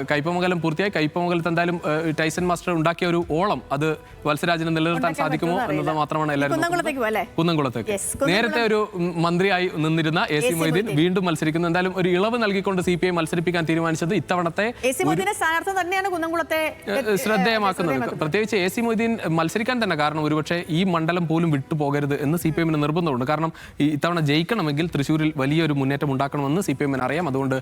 കയ്പമംഗലം പൂർത്തിയായി. കയ്പമംഗലത്ത് എന്തായാലും ടൈസൺ മാസ്റ്റർ ഉണ്ടാക്കിയ ഒരു ഓളം അത് വത്സരാജിന് നിലനിർത്താൻ സാധിക്കുമോ എന്നത് മാത്രമാണ് എല്ലാവരും. കുന്നംകുളത്തേക്ക് നേരത്തെ ഒരു മന്ത്രിയായി നിന്നിരുന്ന AC മൊയ്തീൻ വീണ്ടും മത്സരിക്കുന്നു. എന്തായാലും ഒരു ഇളവ് നൽകിക്കൊണ്ട് CPI മത്സരിപ്പിക്കാൻ തീരുമാനിച്ചത് ഇത്തവണത്തെ ശ്രദ്ധേയമാക്കുന്നത്. പ്രത്യേകിച്ച് AC മൊയ്തീൻ മത്സരിക്കാൻ തന്നെ കാരണം ഒരുപക്ഷെ ഈ മണ്ഡലം പോലും വിട്ടുപോകരുത് എന്ന് CPM-ന് നിർബന്ധമുണ്ട്. കാരണം ഇത്തവണ ജയിക്കണമെങ്കിൽ തൃശ്ശൂരിൽ വലിയൊരു മുന്നേറ്റം ഉണ്ടാക്കണമെന്ന് CPM-ന് അറിയാം. അതുകൊണ്ട്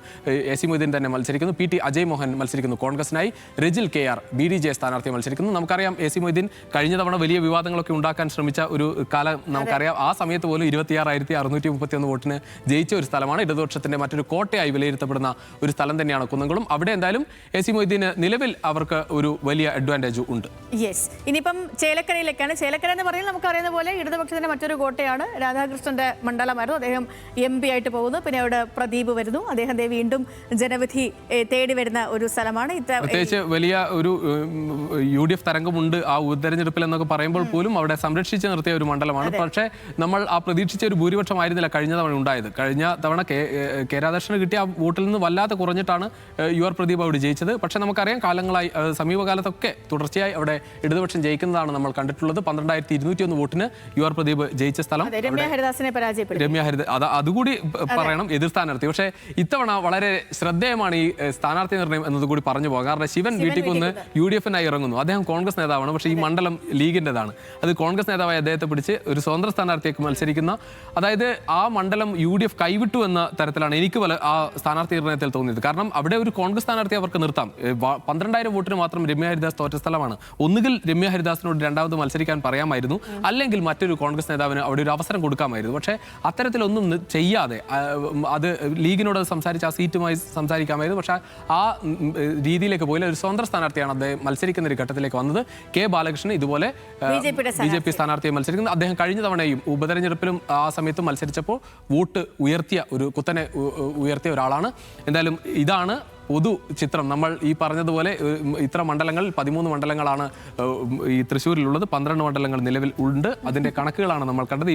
AC മൊയ്തീൻ തന്നെ മത്സരിക്കുന്നു. PT അജയ് മോഹൻ മത്സരിക്കുന്നു കോൺഗ്രസിനായി. രജിൽ KR BDJ സ്ഥാനാർത്ഥി മത്സരിക്കുന്നു. നമുക്കറിയാം AC മൊയ്തീൻ കഴിഞ്ഞ തവണ വലിയ വിവാദങ്ങളൊക്കെ ഉണ്ടാക്കാൻ ശ്രമിച്ച ഒരു കാലം നമുക്കറിയാം. ആ സമയത്ത് പോലും 26,631 വോട്ടിന് ജയിച്ച ഒരു സ്ഥലമാണ്. ഇടതുപക്ഷത്തിന്റെ മറ്റൊരു കോട്ടയായി വിലയിരുത്തപ്പെടുന്ന ഒരു സ്ഥലം തന്നെയാണ് കുന്നംകുളം. അവിടെ എന്തായാലും AC മൊയ്തീന് നിലവിൽ അവർക്ക് ഒരു വലിയ അഡ്വാൻറ്റേജ് ഉണ്ട്. ഇനിയിപ്പം ചേലക്കരയിലേക്കാണ്. ചേലക്കര എന്ന് പറയുന്നത് നമുക്കറിയുന്ന പോലെ ഇടതുപക്ഷത്തിന്റെ മറ്റൊരു കോട്ടയാണ്. രാധാകൃഷ്ണന്റെ മണ്ഡലമായിരുന്നു. അദ്ദേഹം MP ആയിട്ട് പോകുന്നു. പിന്നെ അവിടെ പ്രദീപ് വരുന്നു. അദ്ദേഹം വീണ്ടും ജനവിധി തേടി വരുന്ന ഒരു സ്ഥലമാണ്. പ്രത്യേകിച്ച് വലിയ ഒരു UDF തരംഗമുണ്ട് ആ ഉപതെരഞ്ഞെടുപ്പിൽ എന്നൊക്കെ പറയുമ്പോൾ പോലും അവിടെ സംരക്ഷിച്ച് നിർത്തിയ ഒരു മണ്ഡലമാണ്. പക്ഷേ നമ്മൾ ആ പ്രതീക്ഷിച്ച ഒരു ഭൂരിപക്ഷമായിരുന്നില്ല കഴിഞ്ഞ തവണ ഉണ്ടായത്. കഴിഞ്ഞ തവണ കെ രാധാകൃഷ്ണന് കിട്ടിയ ആ വോട്ടിൽ നിന്ന് വല്ലാതെ കുറഞ്ഞിട്ടാണ് UR പ്രദീപ് അവിടെ ജയിച്ചത്. പക്ഷേ നമുക്കറിയാം കാലങ്ങളായി സമീപകാലത്തൊക്കെ തുടർച്ചയായി അവിടെ ഇടതുപക്ഷം ജയിക്കുന്നതാണ് നമ്മൾ കണ്ടിട്ടുള്ളത്. 12,201 വോട്ടിന് UR പ്രദീപ് ജയിച്ച സ്ഥലം രമ്യ ഹരിദാസിനെ പരാജയപ്പെടുത്തി. രമ്യ ഹരിദാസ് അതുകൂടി പറയണം, എതിർ സ്ഥാനാർത്ഥി. പക്ഷേ ഇത്തവണ വളരെ ശ്രദ്ധേയമാണ് ഈ സ്ഥാനാർത്ഥി നിർണ്ണയം എന്നതുകൂടി പറഞ്ഞു പോകാം. കാരണം ശിവൻ വീട്ടിക്കൊന്ന് UDF-നായി ഇറങ്ങുന്നു. അദ്ദേഹം കോൺഗ്രസ് നേതാവാണ്, പക്ഷേ ഈ മണ്ഡലം ലീഗിൻ്റെതാണ്. അത് കോൺഗ്രസ് നേതാവായ അദ്ദേഹത്തെ പിടിച്ച് ഒരു സ്വതന്ത്ര സ്ഥാനാർത്ഥിയൊക്കെ മത്സരിക്കുന്ന, അതായത് ആ മണ്ഡലം UDF കൈവിട്ടു എന്ന തരത്തിലാണ് എനിക്ക് ആ സ്ഥാനാർത്ഥി നിർണ്ണയത്തിൽ തോന്നിയത്. കാരണം അവിടെ ഒരു കോൺഗ്രസ് സ്ഥാനാർത്ഥി അവർക്ക് നിർത്താം. 12,000 വോട്ടിന് മാത്രം രമ്യ ഹരിദാസ് തോറ്റ സ്ഥലമാണ്. ഒന്നുകിൽ രമ്യ ഹരിദാസിനോട് രണ്ടാമത് മത്സരിക്കാൻ പറയാമായിരുന്നു, അല്ലെങ്കിൽ മറ്റൊരു കോൺഗ്രസ് നേതാവിന് അവിടെ ഒരു അവസരം കൊടുക്കാമായിരുന്നു. പക്ഷേ അത്തരത്തിലൊന്നും ചെയ്യാതെ അത് ലീഗിനോട് സംസാരിച്ച് ആ സീറ്റുമായി സംസാരിക്കാമായിരുന്നു. പക്ഷേ ആ രീതിയിലേക്ക് പോയില്ല. ഒരു സ്വതന്ത്ര സ്ഥാനാർത്ഥിയാണ് അദ്ദേഹം മത്സരിക്കുന്ന ഒരു ഘട്ടത്തിലേക്ക് വന്നത്. കെ ബാലകൃഷ്ണൻ ഇതുപോലെ BJP സ്ഥാനാർത്ഥിയെ മത്സരിക്കുന്നത്. അദ്ദേഹം കഴിഞ്ഞ തവണയും ഉപതെരഞ്ഞെടുപ്പിലും ആ സമയത്തും മത്സരിച്ചപ്പോൾ വോട്ട് കുത്തനെ ഉയർത്തിയ ഒരാളാണ്. എന്തായാലും ഇതാണ് പൊതു ചിത്രം. നമ്മൾ ഈ പറഞ്ഞതുപോലെ ഇത്ര മണ്ഡലങ്ങൾ 13 മണ്ഡലങ്ങളാണ് ഈ തൃശ്ശൂരിലുള്ളത്. 12 മണ്ഡലങ്ങൾ നിലവിൽ ഉണ്ട്. അതിന്റെ കണക്കുകളാണ് നമ്മൾ കണ്ടത്.